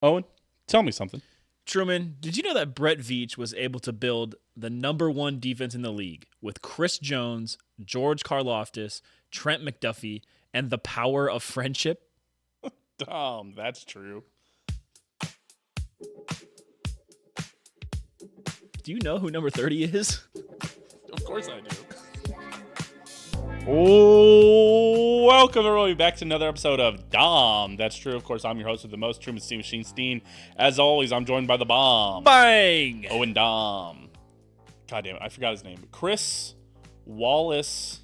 Owen, tell me something. Truman, did you know that Brett Veach was able to build the number one defense in the league with Chris Jones, George Karlaftis, Trent McDuffie, and the power of friendship? Dahm, that's true. Do you know who number 30 is? Of course I do. Oh, welcome everybody back to another episode of Dahm. That's true. Of course, I'm your host with the most, Truman Steam Machine Steen. As always, I'm joined by the bomb. Bang! Owen Dahm. God damn it, I forgot his name. Chris Wallace.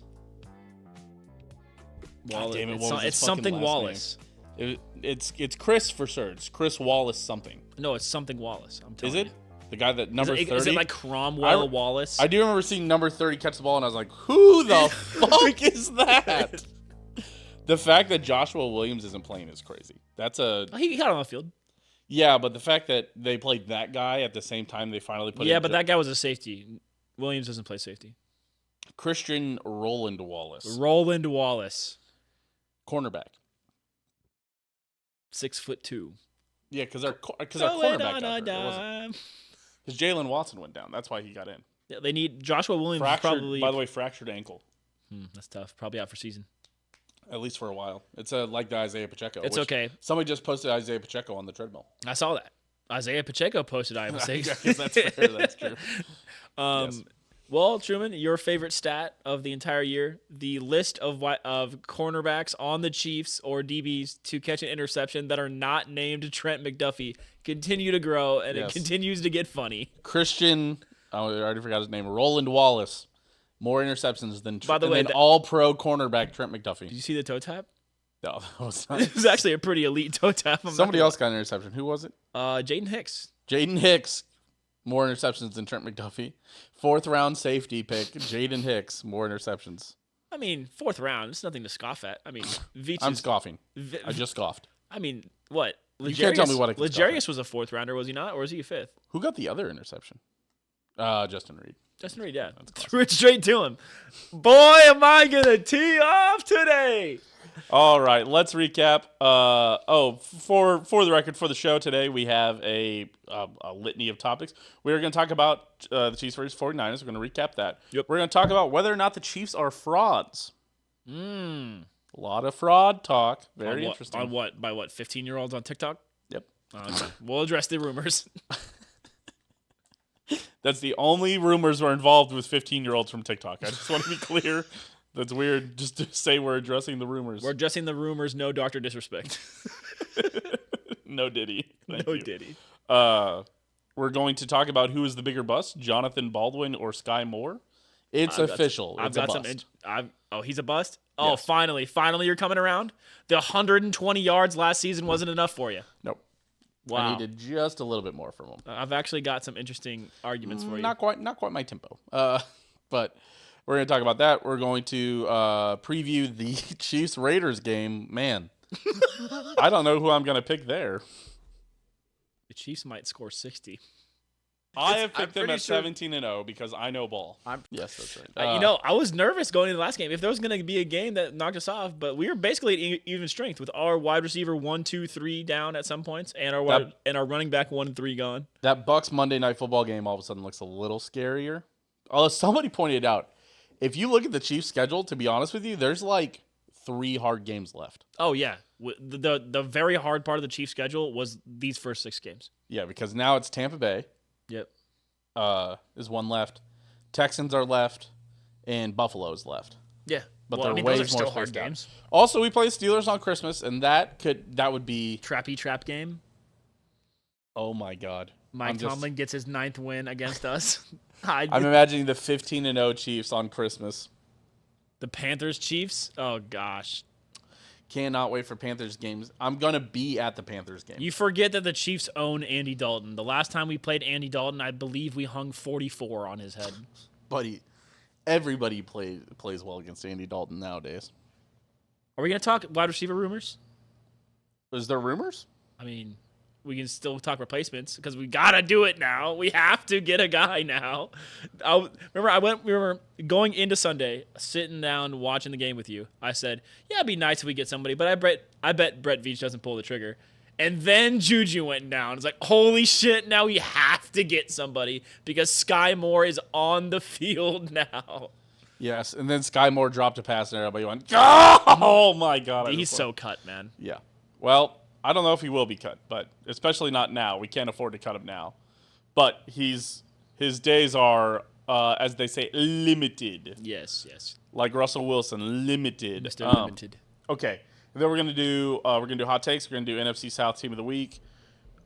God damn it, what was his It's fucking something last Wallace. name? It's Chris for sure. It's Chris Wallace something. No, it's something Wallace. I'm telling Is it? you. The guy that number 30? Is it like Cromwell Wallace? I do remember seeing number 30 catch the ball, and I was like, who the fuck is that? The fact that Joshua Williams isn't playing is crazy. He got on the field. Yeah, but the fact that they played that guy at the same time they finally put Yeah, but that guy was a safety. Williams doesn't play safety. Christian Roland Wallace. Roland Wallace. Cornerback. 6'2". Yeah, because our cornerback got hurt. It wasn't. Because Jalen Watson went down. That's why he got in. Yeah, they need Joshua Williams. Fractured ankle. That's tough. Probably out for season. At least for a while. It's like the Isaiah Pacheco. It's okay. Somebody just posted Isaiah Pacheco on the treadmill. I saw that. Isaiah Pacheco posted Iowa State. I guess that's fair. That's true. Yes. Well, Truman, your favorite stat of the entire year: the list of cornerbacks on the Chiefs or DBs to catch an interception that are not named Trent McDuffie continue to grow, and It continues to get funny. Christian, I already forgot his name. Roland Wallace, more interceptions than all-pro cornerback Trent McDuffie. Did you see the toe tap? No, that was not. It was actually a pretty elite toe tap. Somebody else got an interception. Who was it? Jaden Hicks. Jaden Hicks, more interceptions than Trent McDuffie. 4th round safety pick, Jaden Hicks, more interceptions. I mean, 4th round. It's nothing to scoff at. I mean, I'm scoffing. I just scoffed. I mean, what? You can't tell me what I can Legarius was a 4th rounder, was he not? Or was he a 5th? Who got the other interception? Justin Reed. Justin Reed, yeah. Threw it straight to him. Boy, am I going to tee off today. All right, let's recap. For the record, for the show today, we have a litany of topics. We're going to talk about the Chiefs versus 49ers. We're going to recap that. Yep. We're going to talk about whether or not the Chiefs are frauds. A lot of fraud talk. Very interesting. On what? By what? 15-year-olds on TikTok? Yep. Okay. We'll address the rumors. That's the only rumors we're involved with 15-year-olds from TikTok. I just want to be clear. That's weird just to say we're addressing the rumors. We're addressing the rumors. No Dr. Disrespect. No Diddy. Thank you. Diddy. We're going to talk about who is the bigger bust, Jonathan Baldwin or Skyy Moore. It's official. It's a bust. He's a bust? Oh, yes. Finally you're coming around? The 120 yards last season wasn't enough for you? Nope. Wow. I needed just a little bit more from him. I've actually got some interesting arguments for you. Not quite my tempo. But we're going to talk about that. We're going to preview the Chiefs-Raiders game. Man, I don't know who I'm going to pick there. The Chiefs might score 60. I have picked them at 17-0 because I know ball. Yes, that's right. I was nervous going into the last game. If there was going to be a game that knocked us off, but we were basically at even strength with our wide receiver 1, 2, 3 down at some points, and our running back 1 and 3 gone. That Bucs Monday Night Football game all of a sudden looks a little scarier. Although somebody pointed out, if you look at the Chiefs' schedule, to be honest with you, there's like 3 hard games left. Oh yeah, the very hard part of the Chiefs' schedule was these first 6 games. Yeah, because now it's Tampa Bay. Yep. Is one left. Texans are left, and Buffalo's left. Yeah, but they're way more still hard spaced out. games. Also, we play Steelers on Christmas, and that would be trappy trap game. Oh my God! Mike Tomlin gets his 9th win against us. I'm imagining the 15-0 Chiefs on Christmas. The Panthers Chiefs. Oh gosh. Cannot wait for Panthers games. I'm going to be at the Panthers game. You forget that the Chiefs own Andy Dalton. The last time we played Andy Dalton, I believe we hung 44 on his head. Buddy, everybody plays well against Andy Dalton nowadays. Are we going to talk wide receiver rumors? Is there rumors? I mean, we can still talk replacements because we got to do it now. We have to get a guy now. We were going into Sunday, sitting down, watching the game with you. I said, yeah, it'd be nice if we get somebody, but I bet Brett Veach doesn't pull the trigger. And then Juju went down. It's like, holy shit, now we have to get somebody because Skyy Moore is on the field now. Yes, and then Skyy Moore dropped a pass and everybody went, oh my God. He's so cut, man. Yeah. Well, I don't know if he will be cut, but especially not now. We can't afford to cut him now. But his days are, as they say, limited. Yes, yes. Like Russell Wilson, limited. Mr. Limited. Okay. And then we're gonna do hot takes. We're gonna do NFC South Team of the Week.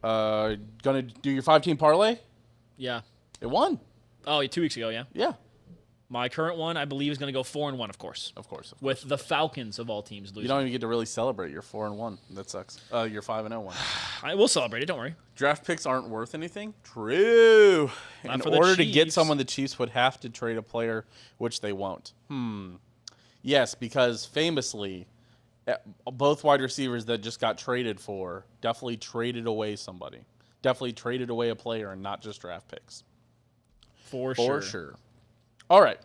Gonna do your 5-team parlay. Yeah. It won. Oh, 2 weeks ago, yeah. Yeah. My current one, I believe, is going to go 4-1, of course. Of course. With the Falcons of all teams losing. You don't even get to really celebrate your 4-1. That sucks. Your 5-0 one. I will celebrate it. Don't worry. Draft picks aren't worth anything. True. Not In for the order to get Chiefs. someone, the Chiefs would have to trade a player, which they won't. Yes, because famously, both wide receivers that just got traded for definitely traded away somebody. Definitely traded away a player and not just draft picks. For For sure. sure. All right.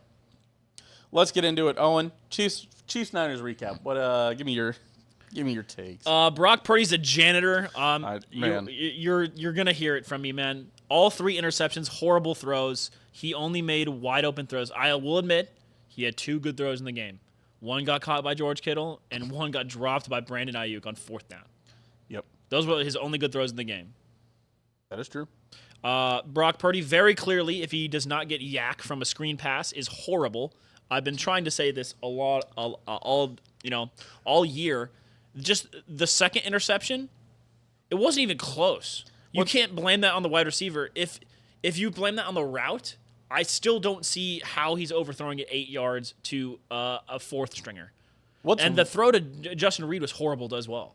Let's get into it. Owen, Chiefs Niners recap. What give me your takes. Brock Purdy's a janitor. Man. You're gonna hear it from me, man. All 3 interceptions, horrible throws. He only made wide open throws. I will admit, he had 2 good throws in the game. One got caught by George Kittle, and one got dropped by Brandon Ayuk on 4th down. Yep. Those were his only good throws in the game. That is true. Brock Purdy, very clearly, if he does not get yak from a screen pass, is horrible. I've been trying to say this a lot, all year. Just the second interception, it wasn't even close. You can't blame that on the wide receiver. If you blame that on the route, I still don't see how he's overthrowing it 8 yards to a 4th stringer. And the throw to Justin Reed was horrible as well.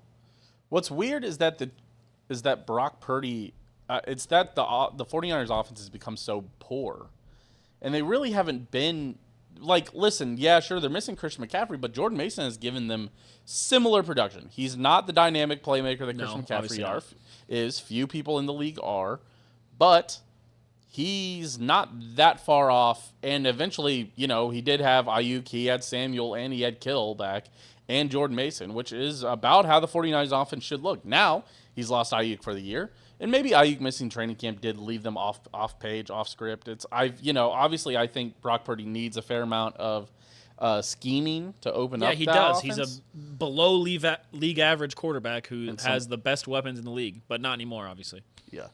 What's weird is that Brock Purdy. It's that the 49ers offense has become so poor, and they really haven't been. Like, listen, yeah, sure, they're missing Christian McCaffrey, but Jordan Mason has given them similar production. He's not the dynamic playmaker that Christian McCaffrey is. Few people in the league are, but he's not that far off. And eventually, he did have Ayuk, he had Samuel, and he had Kittle back, and Jordan Mason, which is about how the 49ers offense should look. Now, he's lost Ayuk for the year. And maybe Ayuk missing training camp did leave them off page, off script. Obviously I think Brock Purdy needs a fair amount of scheming to open up. Yeah, he that does. offense. He's a below league average quarterback who has the best weapons in the league, but not anymore, obviously. Yeah.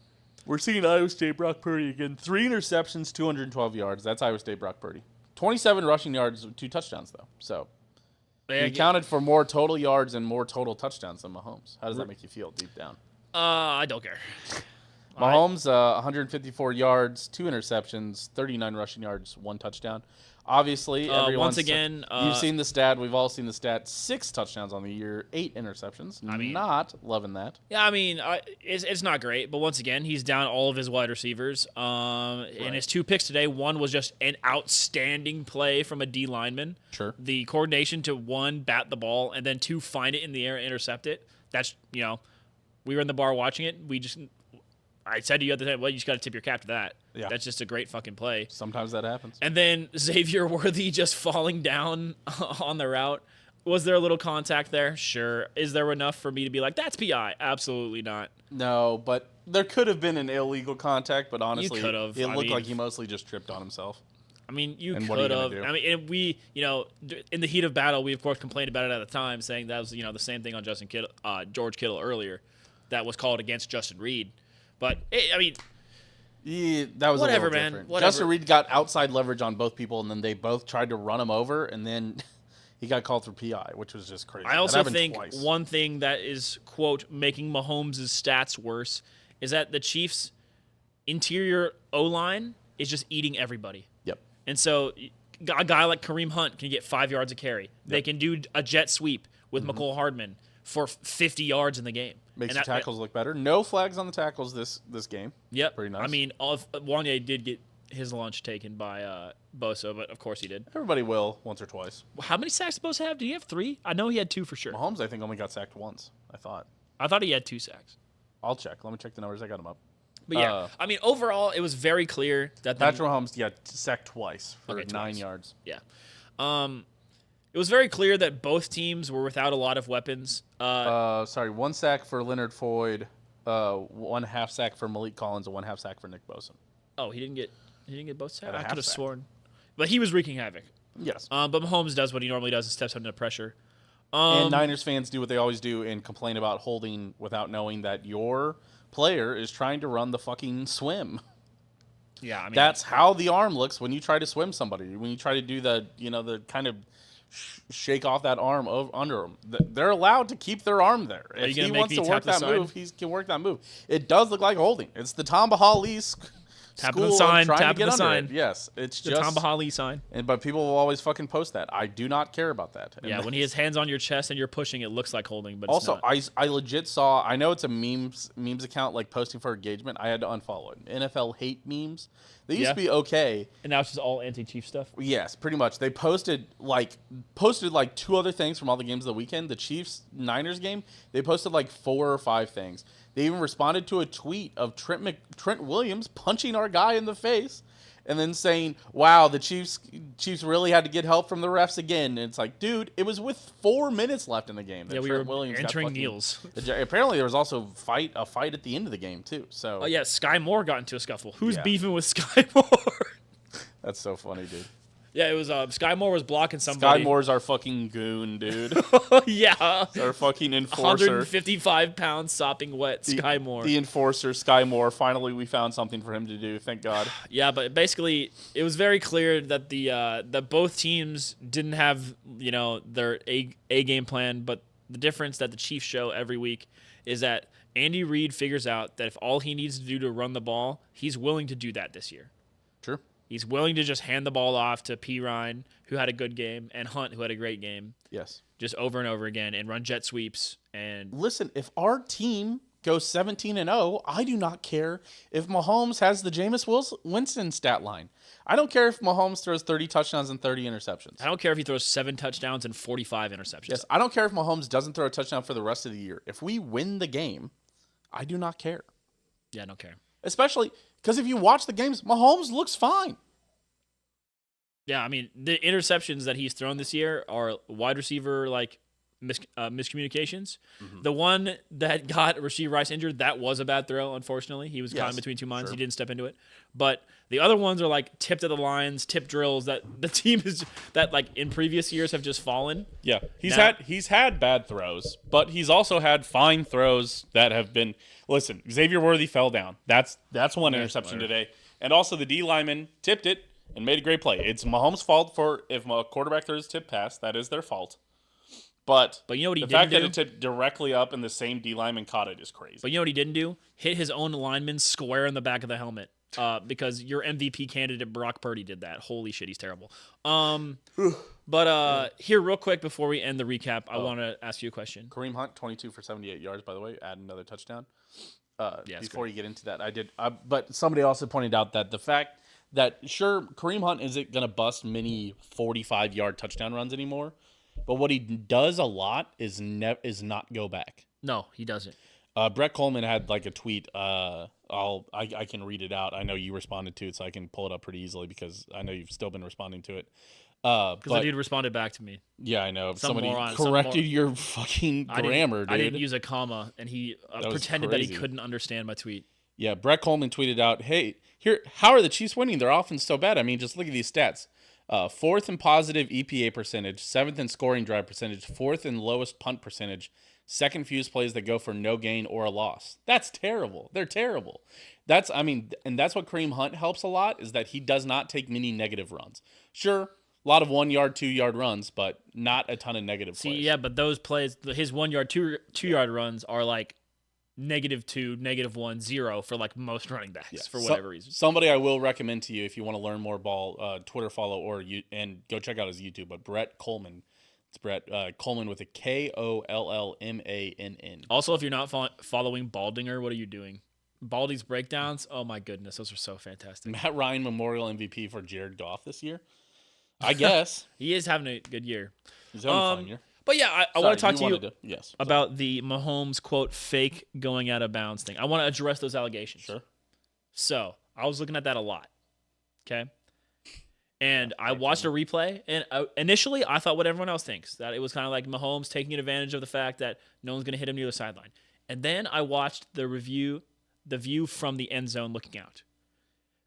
We're seeing Iowa State Brock Purdy again. 3 interceptions, 212 yards. That's Iowa State Brock Purdy. 27 rushing yards, 2 touchdowns though. So he accounted for more total yards and more total touchdowns than Mahomes. How does that make you feel deep down? I don't care. Mahomes, 154 yards, 2 interceptions, 39 rushing yards, 1 touchdown. Obviously, once again, you've seen the stat. We've all seen the stat. 6 touchdowns on the year, 8 interceptions. Not loving that. Yeah, it's not great, but once again, he's down all of his wide receivers. And his 2 picks today, one was just an outstanding play from a D lineman. Sure. The coordination to 1, bat the ball, and then 2, find it in the air and intercept it. That's, we were in the bar watching it. I said to you at the time, well, you just got to tip your cap to that. Yeah. That's just a great fucking play. Sometimes that happens. And then Xavier Worthy just falling down on the route. Was there a little contact there? Sure. Is there enough for me to be like, that's PI? Absolutely not. No, but there could have been an illegal contact, but honestly, You could have. It looked like he mostly just tripped on himself. You And what are you could gonna have. do? And we, in the heat of battle, we of course complained about it at the time, saying that was, the same thing on George Kittle earlier, that was called against Justin Reed. But Yeah, that was whatever, a little man. different. Whatever. Justin Reed got outside leverage on both people, and then they both tried to run him over, and then he got called for PI, which was just crazy. I also That think happened twice. one thing that is, quote, making Mahomes' stats worse is that the Chiefs' interior O-line is just eating everybody. Yep. And so a guy like Kareem Hunt can get 5 yards of carry. They can do a jet sweep with McCole Hardman for 50 yards in the game. Makes the tackles look better. No flags on the tackles this game. Yep. Pretty nice. Wanye did get his lunch taken by Bosa, but of course he did. Everybody will once or twice. How many sacks did Bosa have? Did he have 3? I know he had 2 for sure. Mahomes, I think, only got sacked once, I thought. I thought he had 2 sacks. I'll check. Let me check the numbers. I got them up. But yeah, overall, it was very clear that Patrick Mahomes got sacked twice for 9 twice. yards. Yeah. It was very clear that both teams were without a lot of weapons. 1 sack for Leonard Floyd, 1 half sack for Malik Collins, and 1 half sack for Nick Bosa. Oh, he didn't get both sacks. Had a I half could have sack. sworn, but he was wreaking havoc. Yes. But Mahomes does what he normally does and steps under pressure. And Niners fans do what they always do and complain about holding without knowing that your player is trying to run the fucking swim. Yeah, I mean That's how the arm looks when you try to swim somebody. When you try to do the kind of shake off that arm under them. They're allowed to keep their arm there. Are you If gonna he make wants me to tap work the that sign? move, he can work that move. It does look like holding. It's the Tom Bahali tapping the school sign, of trying to tapping get the under sign. it. Yes, it's the just Tom Bahali sign. But people will always fucking post that. I do not care about that. And Yeah, when he has hands on your chest and you're pushing, it looks like holding, but it's also, not. I legit saw. I know it's a memes account like posting for engagement. I had to unfollow it. NFL hate memes. They used to be okay. And now it's just all anti-Chief stuff. Yes, pretty much. They posted like 2 other things from all the games of the weekend. The Chiefs Niners game. They posted like 4 or 5 things. They even responded to a tweet of Trent Williams punching our guy in the face. And then saying, "Wow, the Chiefs really had to get help from the refs again." And it's like, dude, it was with 4 minutes left in the game. Yeah, we Trent were Williams got entering fucking- kneels. Apparently, there was also a fight at the end of the game too. So Oh yeah, Skyy Moore got into a scuffle. Who's Yeah. beefing with Skyy Moore? that's so funny, dude. Yeah, it was Skyy Moore was blocking somebody. Skyy Moore's our fucking goon, dude. Yeah. Our fucking enforcer. 155-pound sopping wet Skyy Moore. The enforcer, Skyy Moore. Finally, we found something for him to do. Thank God. Yeah, but basically, it was very clear that that both teams didn't have their a game plan. But the difference that the Chiefs show every week is that Andy Reid figures out that if all he needs to do to run the ball, he's willing to do that this year. True. He's willing to just hand the ball off to P. Ryan, who had a good game, and Hunt, who had a great game, Yes. just over and over again, and run jet sweeps. And Listen, if our team goes 17-0, I do not care if Mahomes has the Jameis Winston stat line. I don't care if Mahomes throws 30 touchdowns and 30 interceptions. I don't care if he throws 7 touchdowns and 45 interceptions. Yes, I don't care if Mahomes doesn't throw a touchdown for the rest of the year. If we win the game, I do not care. Yeah, I don't care. Especially because if you watch the games, Mahomes looks fine. Yeah, I mean, the interceptions that he's thrown this year are wide receiver miscommunications. Mm-hmm. The one that got Rashee Rice injured, that was a bad throw, unfortunately. He was caught in Yes, between 2 minds. sure. He didn't step into it. But the other ones are like tipped at the lines, tip drills that the team is that like in previous years have just fallen. Yeah, he's Now- had bad throws, but he's also had fine throws that have been. Listen, Xavier Worthy fell down. That's one interception today, and also the D lineman tipped it and made a great play. It's Mahomes' fault for if a quarterback throws a tip pass, that is their fault. But you know what he the didn't fact that do? it tipped directly up and the same D lineman caught it is crazy. But you know what he didn't do? Hit his own lineman square in the back of the helmet. Because your MVP candidate Brock Purdy did that. Holy shit, he's terrible. But here, real quick before we end the recap, I want to ask you a question. Kareem Hunt, 22 for 78 yards, by the way, add another touchdown. Yeah, it's Before you get into that, I did. But somebody also pointed out that the fact that, sure, Kareem Hunt isn't going to bust many 45-yard touchdown runs anymore, but what he does a lot is not go back. No, he doesn't. Brett Coleman had like a tweet. I can read it out. I know you responded to it, so I can pull it up pretty easily because I know you've still been responding to it. Because the dude responded back to me. Yeah, I know. Some Somebody moron, corrected your fucking grammar, dude. I didn't use a comma, and he was pretended that he crazy. couldn't understand my tweet. Yeah, Brett Coleman tweeted out, "Hey, how are the Chiefs winning? Their offense so bad. I mean, just look at these stats. 4th in positive EPA percentage, 7th in scoring drive percentage, 4th in lowest punt percentage, 2nd fewest plays that go for no gain or a loss. That's terrible. They're terrible. And that's what Kareem Hunt helps a lot is that he does not take many negative runs. Sure, a lot of 1 yard, 2 yard runs, but not a ton of negative plays. Yeah, but those plays, his 1 yard, 2 yard runs are like -2, -1, 0 for like most running backs for whatever reason. Somebody I will recommend to you if you want to learn more ball, Twitter follow and go check out his YouTube. But Brett Coleman, it's Brett Coleman with a Kollmann. Also, if you're not following Baldinger, what are you doing? Baldy's breakdowns, oh my goodness, those are so fantastic. Matt Ryan Memorial MVP for Jared Goff this year, I guess. He is having a good year. He's having a fun year. But yeah, I want to talk to you Yes, about the Mahomes, quote, fake going out of bounds thing. I want to address those allegations. Sure. So, I was looking at that a lot, okay? And I watched a replay, and initially I thought what everyone else thinks, that it was kind of like Mahomes taking advantage of the fact that no one's going to hit him near the sideline. And then I watched the view from the end zone looking out.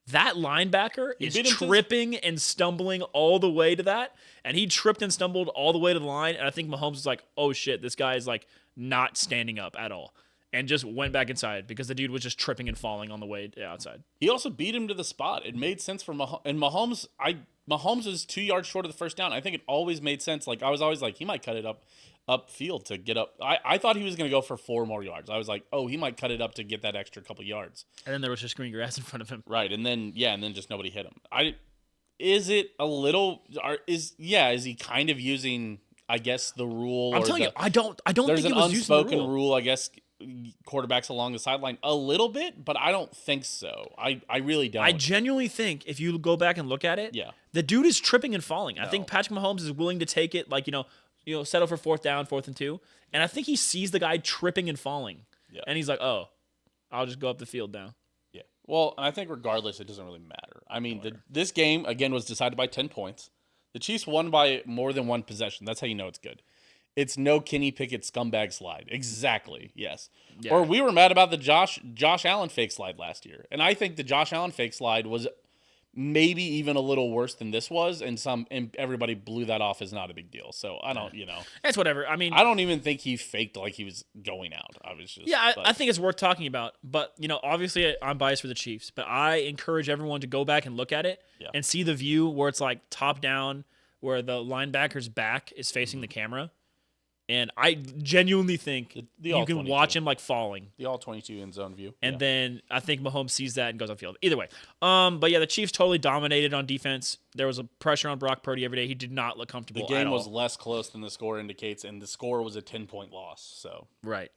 That linebacker is tripping and stumbling all the way to that, and he tripped and stumbled all the way to the line, and I think Mahomes was like, oh shit, this guy is like not standing up at all, and just went back inside because the dude was just tripping and falling on the way outside. He also beat him to the spot. It made sense for Mahomes. And Mahomes was 2 yards short of the first down. I think it always made sense. Like, I was always like, he might cut it upfield to get up. I thought he was going to go for 4 more yards. I was like, oh, he might cut it up to get that extra couple yards. And then there was just green grass in front of him. Right, and then just nobody hit him. Is he kind of using, I guess, the rule? I'm telling you, I don't there's think an he was using the unspoken rule, I guess, quarterbacks along the sideline a little bit, but I don't think so. I really don't. I genuinely think if you go back and look at it, yeah, the dude is tripping and falling. I think Patrick Mahomes is willing to take it, like, settle for 4th down, 4th and 2. And I think he sees the guy tripping and falling. Yeah. And he's like, oh, I'll just go up the field now. Yeah. Well, I think regardless, it doesn't really matter. I mean, this game, again, was decided by 10 points. The Chiefs won by more than one possession. That's how you know it's good. It's no Kenny Pickett scumbag slide. Exactly, yes. Yeah. Or we were mad about the Josh Allen fake slide last year. And I think the Josh Allen fake slide was maybe even a little worse than this was, and everybody blew that off as not a big deal. So I don't, It's whatever. I mean, I don't even think he faked like he was going out. I was just I think it's worth talking about. But obviously I'm biased for the Chiefs, but I encourage everyone to go back and look at it and see the view where it's like top down, where the linebacker's back is facing the camera. And I genuinely think you can watch him like falling. The all 22 in zone view. And then I think Mahomes sees that and goes upfield. Either way. But yeah, the Chiefs totally dominated on defense. There was a pressure on Brock Purdy every day. He did not look comfortable at all. The game was less close than the score indicates, and the score was a 10-point loss. So right.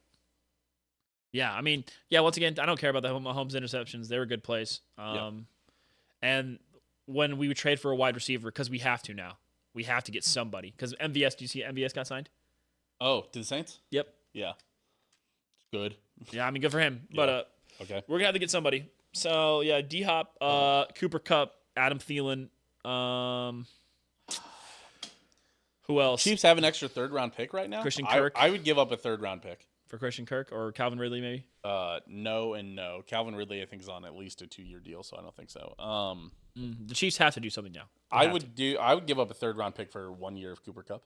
Yeah, I mean, once again, I don't care about the Mahomes interceptions. They were good plays. And when we would trade for a wide receiver, because we have to now. We have to get somebody. Because MVS, do you see MVS got signed? Oh, to the Saints? Yep. Yeah. Good. Yeah, I mean, good for him. But okay, we're gonna have to get somebody. So yeah, D-Hop, Cooper Kupp, Adam Thielen. Who else? Chiefs have an extra 3rd-round pick right now. Christian Kirk. I would give up a 3rd-round pick for Christian Kirk or Calvin Ridley, maybe. No and no. Calvin Ridley, I think, is on at least a 2-year deal, so I don't think so. The Chiefs have to do something now. I would give up a 3rd-round pick for 1 year of Cooper Kupp.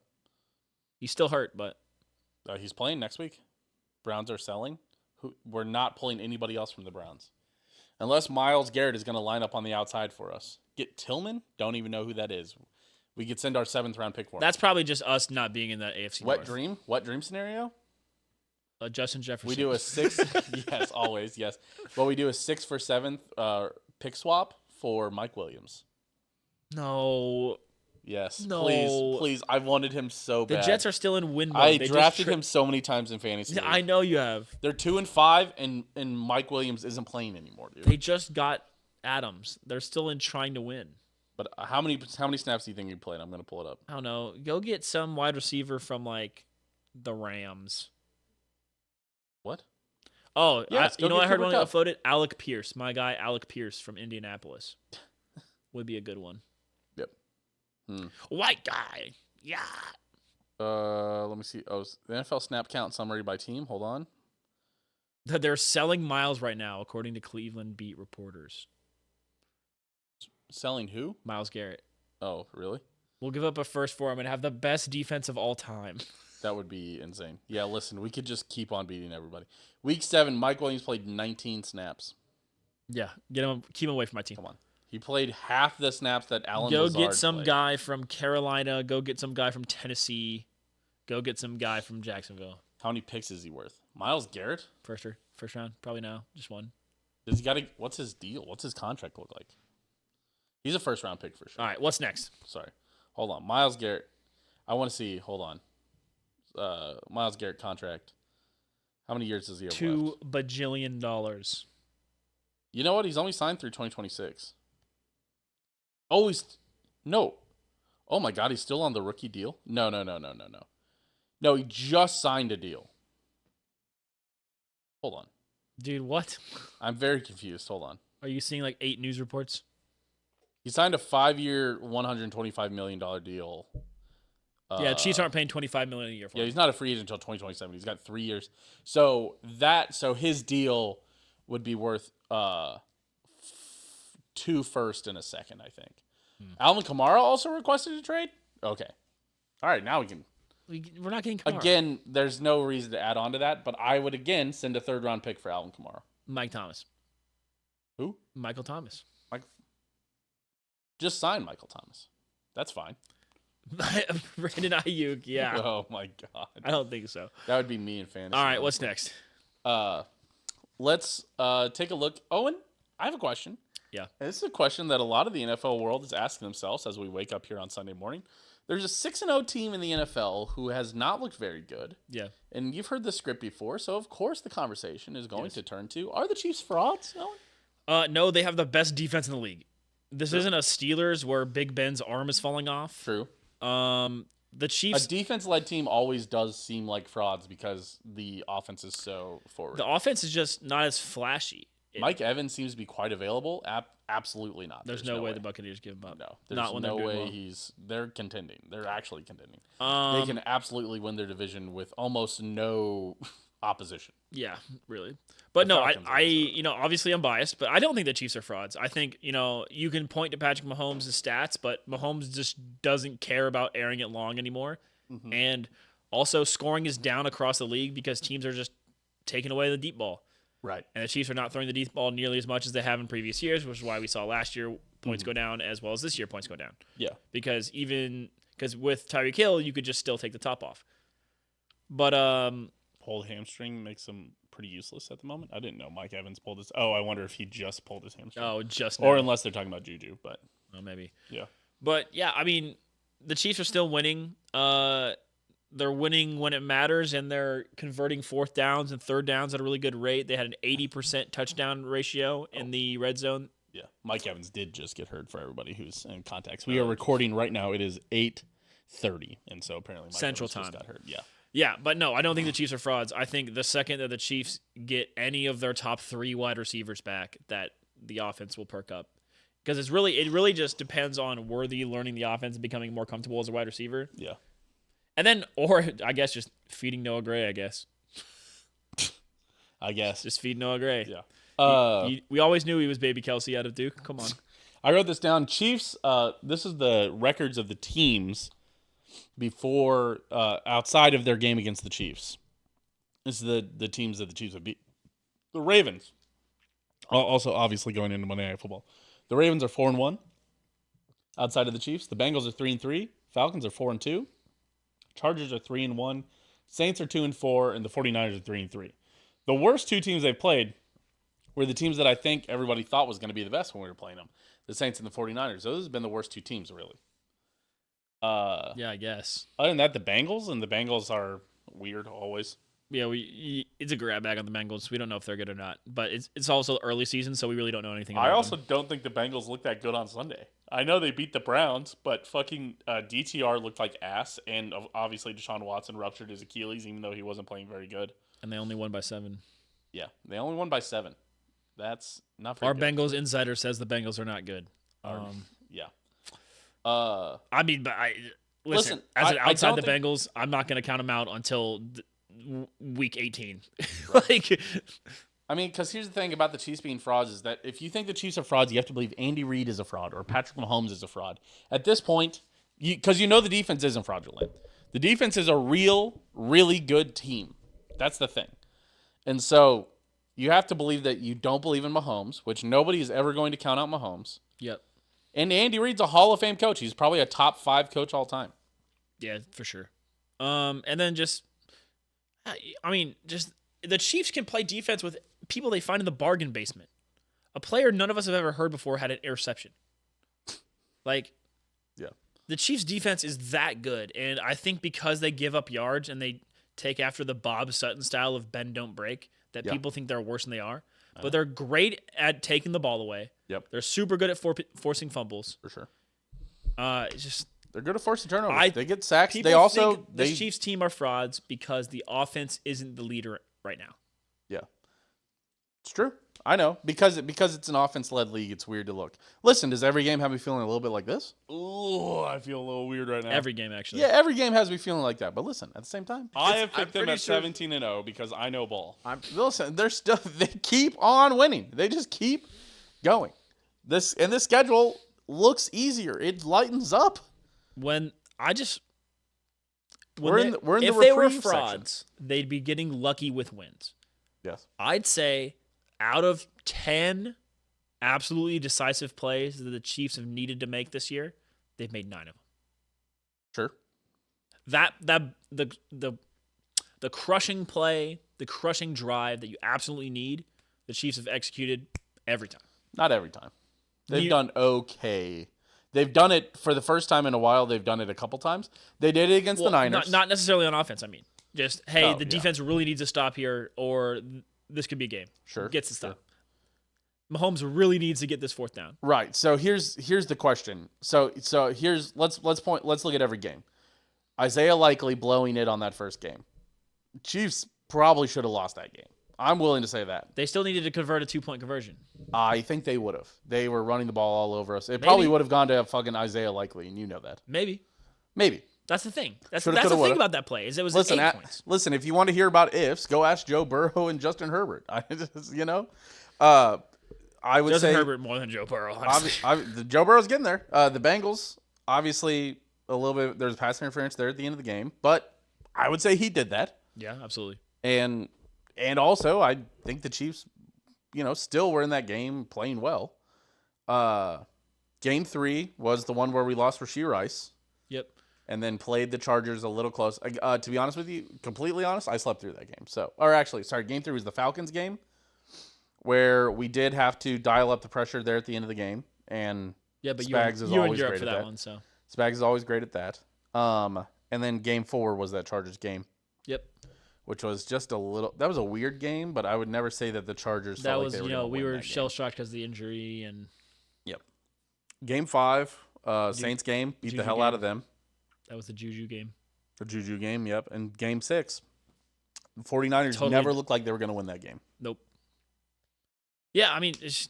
He's still hurt, but he's playing next week. Browns are selling. We're not pulling anybody else from the Browns. Unless Myles Garrett is going to line up on the outside for us. Get Tillman? Don't even know who that is. We could send our 7th-round pick for him. That's probably just us not being in that AFC Wet North. dream? Wet dream scenario? Justin Jefferson. We do a 6. Yes, always, yes. Well, we do a 6 for 7th pick swap for Mike Williams. No. Yes, no. Please. I wanted him so bad. The Jets are still in win mode. I drafted him so many times in fantasy. I know you have. They're 2-5, and Mike Williams isn't playing anymore, dude. They just got Adams. They're still in trying to win. But how many snaps do you think he played? I'm going to pull it up. I don't know. Go get some wide receiver from like the Rams. What? Oh, yes, I heard one got floated? Alec Pierce. My guy, Alec Pierce from Indianapolis. Would be a good one. Yep. White guy. Yeah. Let me see. Oh, the NFL snap count summary by team. Hold on. They're selling Miles right now, according to Cleveland beat reporters. Selling who? Myles Garrett. Oh, really? We'll give up a first for him and have the best defense of all time. That would be insane. Yeah, listen, we could just keep on beating everybody. Week 7, Mike Williams played 19 snaps. Yeah, keep him away from my team. Come on. He played half the snaps that Allen Go Lazard get some played. Guy from Carolina. Go get some guy from Tennessee. Go get some guy from Jacksonville. How many picks is he worth? Myles Garrett? First round. Probably now. Just one. Does he got to? What's his deal? What's his contract look like? He's a first-round pick for sure. All right, what's next? Sorry. Hold on. Myles Garrett. I want to see. Hold on. Myles Garrett contract. How many years does he have left? $2 bajillion. You know what? He's only signed through 2026. Oh, no. Oh my God, he's still on the rookie deal? No. No, he just signed a deal. Hold on. Dude, what? I'm very confused. Hold on. Are you seeing like 8 news reports? He signed a 5-year, $125 million deal. Yeah, Chiefs aren't paying $25 million a year for Yeah, him. he's not a free agent until 2027. He's got 3 years. So his deal would be worth 2 first and a second, I think. Alvin Kamara also requested a trade? Okay. All right, now we can. We're not getting Kamara. Again, there's no reason to add on to that, but I would again send a 3rd-round pick for Alvin Kamara. Mike Thomas. Who? Michael Thomas. Just sign Michael Thomas. That's fine. Brandon Ayuk, yeah. Oh my God. I don't think so. That would be me in fantasy. All right, what's next? Let's take a look. Owen, I have a question. Yeah. And this is a question that a lot of the NFL world is asking themselves as we wake up here on Sunday morning. There's a 6-0 team in the NFL who has not looked very good. Yeah. And you've heard the script before, so of course the conversation is going to turn to, are the Chiefs frauds, Owen? No, they have the best defense in the league. This isn't a Steelers where Big Ben's arm is falling off. True. The Chiefs. A defense-led team always does seem like frauds because the offense is so forward. The offense is just not as flashy. Mike Evans seems to be quite available. Absolutely not. There's no way the Buccaneers give him up. No, there's not when no they're way doing well. They're contending. They're actually contending. They can absolutely win their division with almost no opposition. Yeah, really. But The no, Falcons I obviously I'm biased, but I don't think the Chiefs are frauds. I think, you can point to Patrick Mahomes' stats, but Mahomes just doesn't care about airing it long anymore. Mm-hmm. And also scoring is down across the league because teams are just taking away the deep ball. Right. And the Chiefs are not throwing the deep ball nearly as much as they have in previous years, which is why we saw last year points go down as well as this year points go down. Yeah. Because with Tyreek Hill, you could just still take the top off. But Pulled hamstring makes him pretty useless at the moment. I didn't know Mike Evans pulled his. Oh, I wonder if he just pulled his hamstring. Oh, just or now. unless they're talking about Juju, but maybe. Yeah. But yeah, I mean, the Chiefs are still winning. They're winning when it matters, and they're converting 4th downs and 3rd downs at a really good rate. They had an 80% touchdown ratio in the red zone. Yeah. Mike Evans did just get hurt for everybody who's in context. We are recording right now. It is 8:30, and so apparently Mike Central Evans time. just got hurt. Yeah. Yeah, but no, I don't think the Chiefs are frauds. I think the second that the Chiefs get any of their top 3 wide receivers back, that the offense will perk up. Because it really just depends on Worthy learning the offense and becoming more comfortable as a wide receiver. Yeah. And then, or I guess just feeding Noah Gray, I guess. Just feed Noah Gray. Yeah. We always knew he was baby Kelsey out of Duke. Come on. I wrote this down. Chiefs, this is the records of the teams before, outside of their game against the Chiefs. This is the teams that the Chiefs have beat. The Ravens. Also, obviously, going into Monday Night Football. The Ravens are 4-1 outside of the Chiefs. The Bengals are 3-3. Falcons are 4-2. Chargers are 3-1. Saints are 2-4. And the 49ers are 3-3. The worst 2 teams they've played were the teams that I think everybody thought was going to be the best when we were playing them. The Saints and the 49ers. Those have been the worst 2 teams, really. Yeah, I guess. Other than that, the Bengals are weird always. Yeah, it's a grab bag on the Bengals. We don't know if they're good or not, but it's also early season, so we really don't know anything about I also them. don't think the Bengals look that good on Sunday. I know they beat the Browns, but fucking DTR looked like ass, and obviously Deshaun Watson ruptured his Achilles, even though he wasn't playing very good. And they only won by 7. Yeah, they only won by 7. That's not very Our good. Bengals insider says the Bengals are not good. Yeah. I mean, but listen, I outside don't the think- Bengals, I'm not going to count them out until week 18. I mean, because here's the thing about the Chiefs being frauds is that if you think the Chiefs are frauds, you have to believe Andy Reid is a fraud or Patrick Mahomes is a fraud. At this point, because you know the defense isn't fraudulent. The defense is a really good team. That's the thing. And so you have to believe that you don't believe in Mahomes, which nobody is ever going to count out Mahomes. Yep. And Andy Reid's a Hall of Fame coach. He's probably a top 5 coach all time. Yeah, for sure. And then just the Chiefs can play defense with people they find in the bargain basement. A player none of us have ever heard before had an interception. Yeah. The Chiefs' defense is that good, and I think because they give up yards and they take after the Bob Sutton style of bend, don't break, that people think they're worse than they are. But they're great at taking the ball away. Yep. They're super good at forcing fumbles. For sure. It's just They're good at forcing turnovers. They get sacks. people They also think the Chiefs team are frauds because the offense isn't the leader right now. Yeah. It's true. I know because it's an offense-led league. It's weird to look. Listen, does every game have me feeling a little bit like this? Ooh, I feel a little weird right now. Every game, actually. Yeah, every game has me feeling like that. But listen, at the same time, I have picked them pretty at sure- 17-0 because I know ball. listen, they're still they keep on winning. They just keep going. This schedule looks easier. It lightens up. When I just We're in the if they were reprieve frauds, they'd be getting lucky with wins. Yes. I'd say out of 10 absolutely decisive plays that the Chiefs have needed to make this year, they've made 9 of them. Sure. The crushing play, the crushing drive that you absolutely need, the Chiefs have executed every time. Not every time. They've done okay. They've done it for the first time in a while. They've done it a couple times. They did it against the Niners. Not necessarily on offense, I mean. Just, hey, Oh, the yeah. defense really needs to stop here, or this could be a game. Sure. Gets to stop. Mahomes really needs to get this 4th down. Right. So here's the question. So here's let's look at every game. Isaiah Likely blowing it on that first game. Chiefs probably should have lost that game. I'm willing to say that. They still needed to convert a 2-point conversion. I think they would have. They were running the ball all over us. It probably would have gone to fucking Isaiah Likely, and you know that. Maybe. That's the thing. That's Shoulda, the coulda, thing woulda. about that play is it was Listen, 8 points. listen. If you want to hear about ifs, go ask Joe Burrow and Justin Herbert. I would Justin say Herbert more than Joe Burrow. Honestly. the Joe Burrow's getting there. The Bengals, obviously, a little bit. There's pass interference there at the end of the game, but I would say he did that. Yeah, absolutely. And also, I think the Chiefs, still were in that game playing well. Game 3 was the one where we lost Rashee Rice. Yep. And then played the Chargers a little close. To be honest with you, completely honest, I slept through that game. Game 3 was the Falcons game, where we did have to dial up the pressure there at the end of the game. And Yeah, but Spags is you were in always Europe great for at that that. one, so. Spags is always great at that. And then game 4 was that Chargers game, Yep. which was just a little. That was a weird game, but I would never say that the Chargers. That felt was, like they were gonna we win were that game. shell shocked because of the injury and Yep. Game 5, Saints game, beat the Juju hell out game. of them. that was the Juju game. The Juju game, yep. And game 6, the 49ers Totally. never looked like they were going to win that game. Nope. Yeah, I mean, just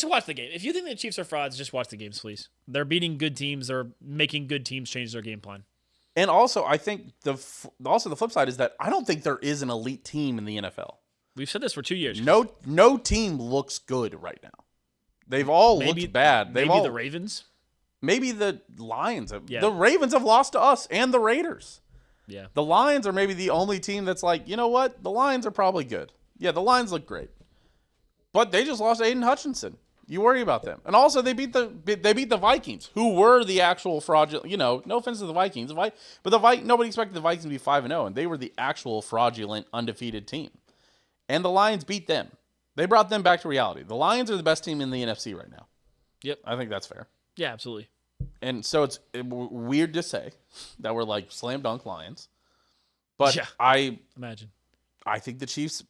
watch the game. If you think the Chiefs are frauds, just watch the games, please. They're beating good teams. They're making good teams change their game plan. And also, I think the flip side is that I don't think there is an elite team in the NFL. We've said this for 2 years. No team looks good right now. They've all looked bad. Maybe the Ravens. Maybe the Lions. Yeah. The Ravens have lost to us and the Raiders. Yeah. The Lions are maybe the only team that's like, you know what? The Lions are probably good. Yeah, the Lions look great. But they just lost Aiden Hutchinson. You worry about them. And also they beat the Vikings, who were the actual fraudulent, no offense to the Vikings, but nobody expected the Vikings to be 5-0, and they were the actual fraudulent undefeated team. And the Lions beat them. They brought them back to reality. The Lions are the best team in the NFC right now. Yep. I think that's fair. Yeah, absolutely. And so it's weird to say that we're like slam dunk Lions. But Yeah. I Imagine. think the Chiefs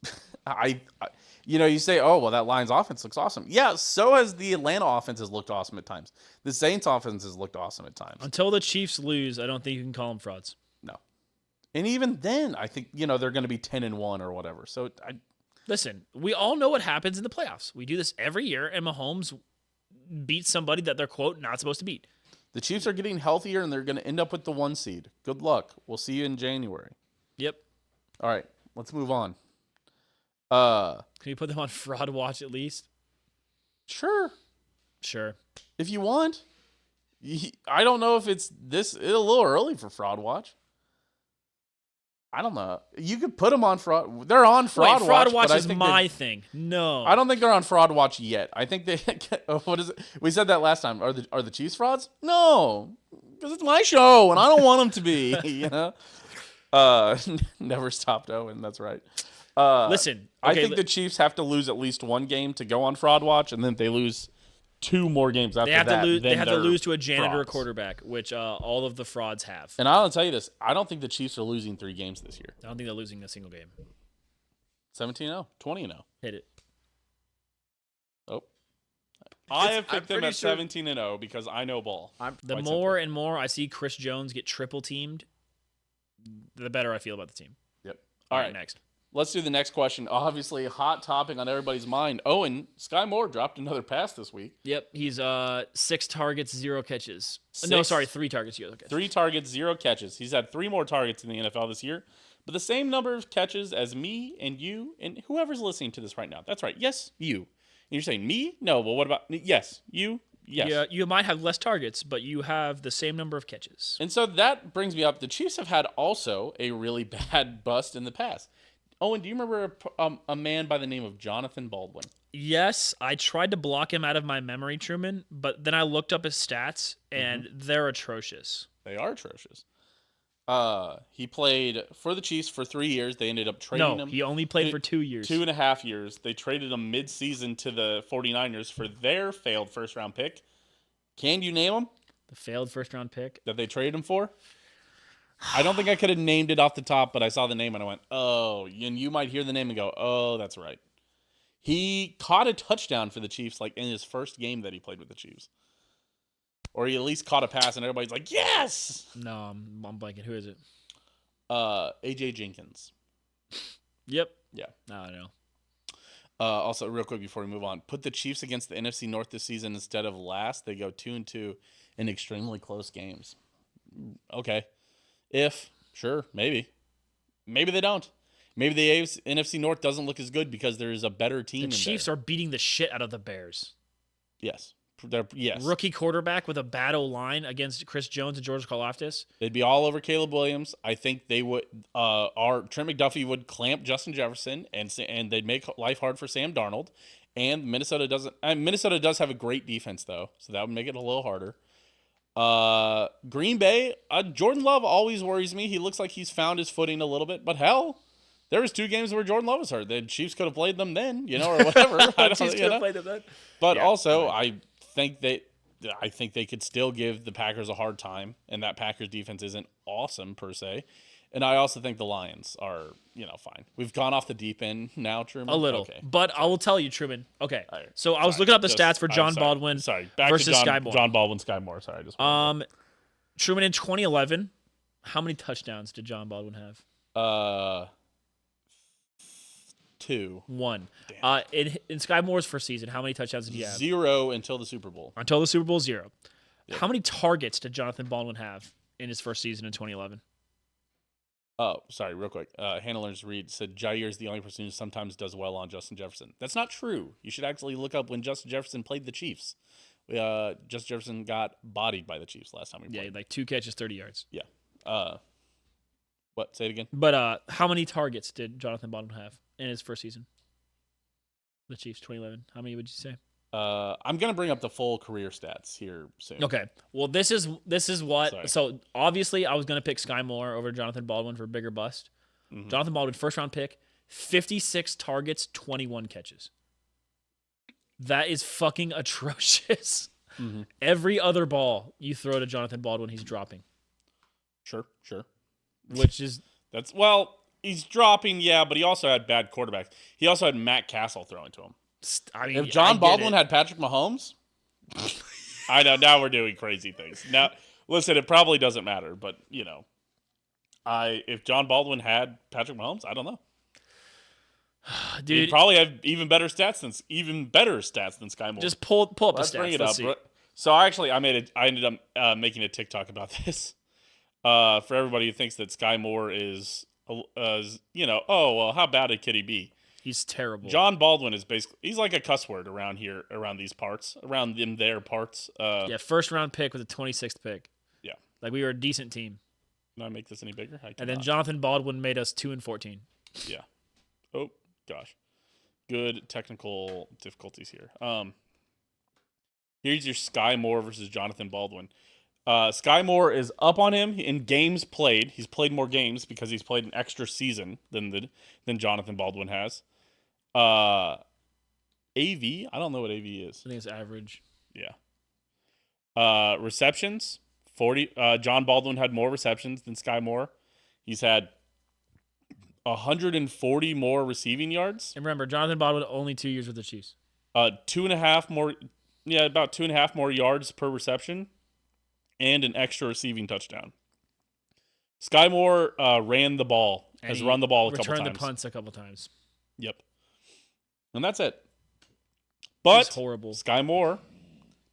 you say, oh, well, that Lions offense looks awesome. Yeah, so has the Atlanta offense has looked awesome at times. The Saints offense has looked awesome at times. Until the Chiefs lose, I don't think you can call them frauds. No. And even then, I think, they're going to be 10-1 or whatever. So Listen, we all know what happens in the playoffs. We do this every year, and Mahomes beats somebody that they're, quote, not supposed to beat. the Chiefs are getting healthier, and they're going to end up with the 1 seed. Good luck. We'll see you in January. Yep. All right, let's move on. Can you put them on fraud watch at least? Sure. Sure. If you want. I don't know if it's a little early for fraud watch. I don't know. You could put them on fraud. They're on fraud watch. Fraud watch but I is think my thing. No. I don't think they're on fraud watch yet. I think they. What is it? We said that last time. Are the Chiefs frauds? No, because it's my show and I don't want them to be. Never stopped Owen. That's right. Listen, I think the Chiefs have to lose at least one game to go on fraud watch, and then if they lose 2 more games after they have that, to lose. They then have to they're lose to a janitor frauds. quarterback, which all of the frauds have. And I'll tell you this: I don't think the Chiefs are losing 3 games this year. I don't think they're losing a single game. 17-0, 20-0. Hit it. Oh, I have I'm picked them pretty at sure- 17-0 because I know ball. The Quite more and more I see Chris Jones get triple teamed, the better I feel about the team. yep. All right, next. Let's do the next question. Obviously, a hot topic on everybody's mind. Owen, Skyy Moore dropped another pass this week. Yep, he's 6 targets, 0 catches. No, sorry, 3 targets, 0 catches. 3 targets, 0 catches. He's had 3 more targets in the NFL this year, but the same number of catches as me and you and whoever's listening to this right now. That's right. Yes, you. And you're saying me? No, well, what about yes, you? Yes. Yeah, you might have less targets, but you have the same number of catches. And so that brings me up. The Chiefs have had also a really bad bust in the past. Owen, do you remember a man by the name of Jonathan Baldwin? Yes, I tried to block him out of my memory, Truman, but then I looked up his stats, and they're atrocious. They are atrocious. He played for the Chiefs for 3 years. They ended up trading him. He only played for 2 years. 2.5 years. They traded him mid-season to the 49ers for their failed first-round pick. Can you name him? The failed first-round pick? That they traded him for? I don't think I could have named it off the top, but I saw the name and I went, oh, and you might hear the name and go, oh, that's right. He caught a touchdown for the Chiefs like in his first game that he played with the Chiefs. Or he at least caught a pass and everybody's like, yes! No, I'm blanking. Who is it? AJ Jenkins. Yep. Yeah. I don't know. Also, real quick before we move on, put the Chiefs against the NFC North this season instead of last. They go 2-2 in extremely close games. Okay. Sure, maybe. Maybe they don't. Maybe the NFC North doesn't look as good because there is a better team. The Chiefs are beating the shit out of the Bears. Yes. Yes. Rookie quarterback with a bad O-line against Chris Jones and George Karlaftis. They'd be all over Caleb Williams. I think they would. Trent McDuffie would clamp Justin Jefferson, and they'd make life hard for Sam Darnold. And Minnesota doesn't. Minnesota does have a great defense though, so that would make it a little harder. Green Bay, Jordan Love always worries me. He looks like he's found his footing a little bit, but hell, there was 2 games where Jordan Love was hurt. The Chiefs could have played them then, or whatever. I don't, Chiefs could have played them then. But also, I think they could still give the Packers a hard time, and that Packers defense isn't awesome per se. And I also think the Lions are, fine. We've gone off the deep end now, Truman. A little. Okay. But I will tell you, Truman. Okay. Right. So I was looking up the stats for John Baldwin Back versus to Skyy Moore. John Baldwin, Skyy Moore. Sorry. Truman, in 2011, how many touchdowns did John Baldwin have? 2. 1. In Skyy Moore's first season, how many touchdowns did he have? 0 until the Super Bowl. Until the Super Bowl, 0. Yep. How many targets did Jonathan Baldwin have in his first season in 2011? Oh, sorry, real quick. Handlers Reed said Jair is the only person who sometimes does well on Justin Jefferson. That's not true. You should actually look up when Justin Jefferson played the Chiefs. Justin Jefferson got bodied by the Chiefs last time we played. Yeah, like 2 catches, 30 yards. Yeah. What? Say it again. But how many targets did Jonathan Baldwin have in his first season? The Chiefs, 2011. How many would you say? I'm gonna bring up the full career stats here soon. Okay. Well, this is what. Sorry. So obviously, I was gonna pick Skyy Moore over Jonathan Baldwin for bigger bust. Mm-hmm. Jonathan Baldwin, first round pick, 56 targets, 21 catches. That is fucking atrocious. Mm-hmm. Every other ball you throw to Jonathan Baldwin, he's dropping. Sure. Which is He's dropping, yeah, but he also had bad quarterbacks. He also had Matt Castle throwing to him. I mean, If John Baldwin had Patrick Mahomes, I know now we're doing crazy things. Now, listen, it probably doesn't matter, but if John Baldwin had Patrick Mahomes, I don't know. dude, He'd probably have even better stats than Skyy Moore. just pull up the Let's stats. bring it Let's up. see. So I ended up making a TikTok about this. For everybody who thinks that Skyy Moore is, how bad could he be? He's terrible. John Baldwin is he's like a cuss word around here, around these parts, around their parts. First round pick with a 26th pick. Yeah. Like we were a decent team. Can I make this any bigger? And then Jonathan Baldwin made us 2-14. Yeah. Oh gosh. Good technical difficulties here. Here's your Skyy Moore versus Jonathan Baldwin. Skyy Moore is up on him in games played. He's played more games because he's played an extra season than Jonathan Baldwin has. AV, I don't know what AV is. I think it's average. Yeah. Receptions, 40. John Baldwin had more receptions than Skyy Moore. He's had 140 more receiving yards. And remember, Jonathan Baldwin only 2 years with the Chiefs. 2.5 more. Yeah, about 2.5 more yards per reception, and an extra receiving touchdown. Skyy Moore ran the ball And Has he run the ball a couple returned times. the punts a couple times. Yep. And that's it. He's But horrible. Skyy Moore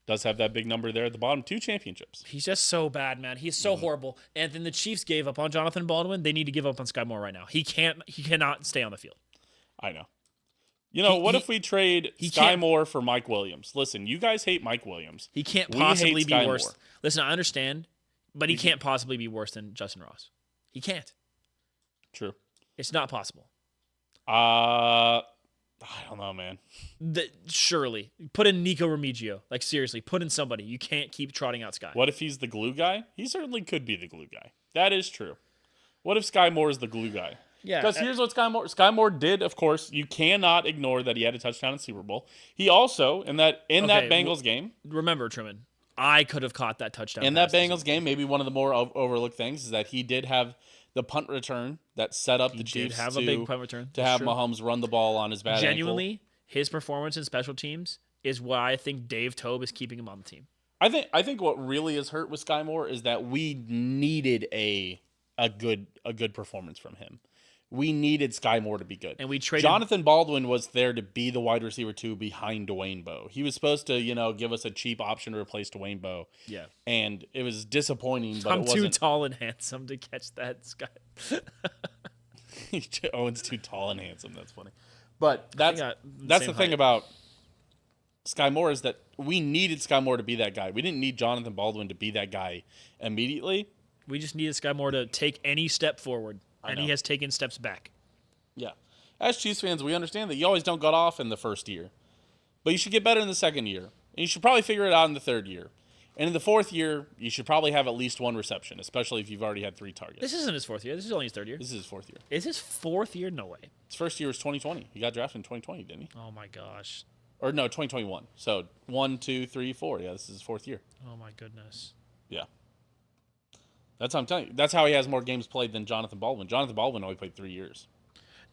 does have that big number there at the bottom. 2 championships. He's just so bad, man. He's so horrible. And then the Chiefs gave up on Jonathan Baldwin. They need to give up on Skyy Moore right now. He cannot stay on the field. I know. You know, what if we trade he Skyy can't- Moore for Mike Williams? Listen, you guys hate Mike Williams. He can't We hate possibly be Skyy worse. Moore. Listen, I understand, but he can't possibly be worse than Justin Ross. He can't. True. It's not possible. I don't know, man. Surely. Put in Nico Remigio. Like, seriously, put in somebody. You can't keep trotting out Skyy. What if he's the glue guy? He certainly could be the glue guy. That is true. What if Skyy Moore is the glue guy? Yeah. Because here's what Skyy Moore did, of course. You cannot ignore that he had a touchdown in Super Bowl. He also, in that Bengals game, Remember, Truman, I could have caught that touchdown. in that pass. Bengals game, maybe one of the more overlooked things is that he did have the punt return that set up the He did Chiefs have to, a big punt return. to That's have true. Mahomes run the ball on his bad ankle. Genuinely, his performance in special teams is why I think Dave Tobe is keeping him on the team. I think what really is hurt with Skyy Moore is that we needed a good performance from him. We needed Skyy Moore to be good. And we traded Jonathan Baldwin was there to be the wide receiver 2 behind Dwayne Bowe. He was supposed to, give us a cheap option to replace Dwayne Bowe. Yeah. And it was disappointing, but I'm it too wasn't. tall and handsome to catch that Skyy. Owen's too tall and handsome. That's funny. But that's got the same thing height. about Skyy Moore is that we needed Skyy Moore to be that guy. We didn't need Jonathan Baldwin to be that guy immediately. We just needed Skyy Moore to take any step forward, and he know. has taken steps back. Yeah. As Chiefs fans, we understand that you always don't get off in the first year. But you should get better in the second year. And you should probably figure it out in the third year. And in the fourth year, you should probably have at least 1 reception, especially if you've already had 3 targets. This isn't his fourth year. This is only his third year. This is his fourth year. Is his fourth year? No way. His first year was 2020. He got drafted in 2020, didn't he? Oh, my gosh. Or no, 2021. So 1, 2, 3, 4. Yeah, this is his fourth year. Oh, my goodness. Yeah. That's how I'm telling you. That's how he has more games played than Jonathan Baldwin. Jonathan Baldwin only played 3 years.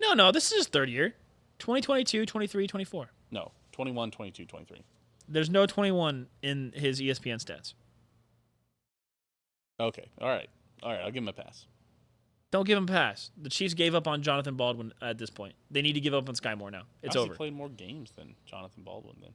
No, this is his third year. 2022, 23, 24. No, 21, 22, 23. There's no 21 in his ESPN stats. Okay. All right. I'll give him a pass. Don't give him a pass. The Chiefs gave up on Jonathan Baldwin at this point. They need to give up on Skyy Moore now. It's How's over. He played more games than Jonathan Baldwin then.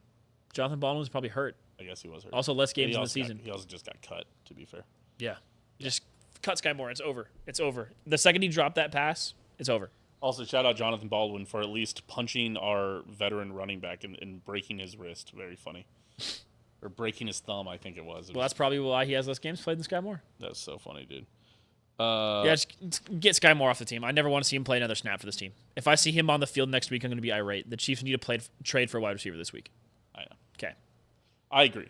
Jonathan Baldwin was probably hurt. I guess he was hurt. Also, less games He in the also season. he also just got cut, to be fair. Yeah. Just cut Skyy Moore. It's over. It's over. The second he dropped that pass, it's over. Also, shout out Jonathan Baldwin for at least punching our veteran running back and breaking his wrist. Very funny. Or breaking his thumb, I think it was. Well, that's probably why he has less games played than Skyy Moore. That's so funny, dude. Yeah, just get Skyy Moore off the team. I never want to see him play another snap for this team. If I see him on the field next week, I'm going to be irate. The Chiefs need to trade for a wide receiver this week. I know. Okay. I agree.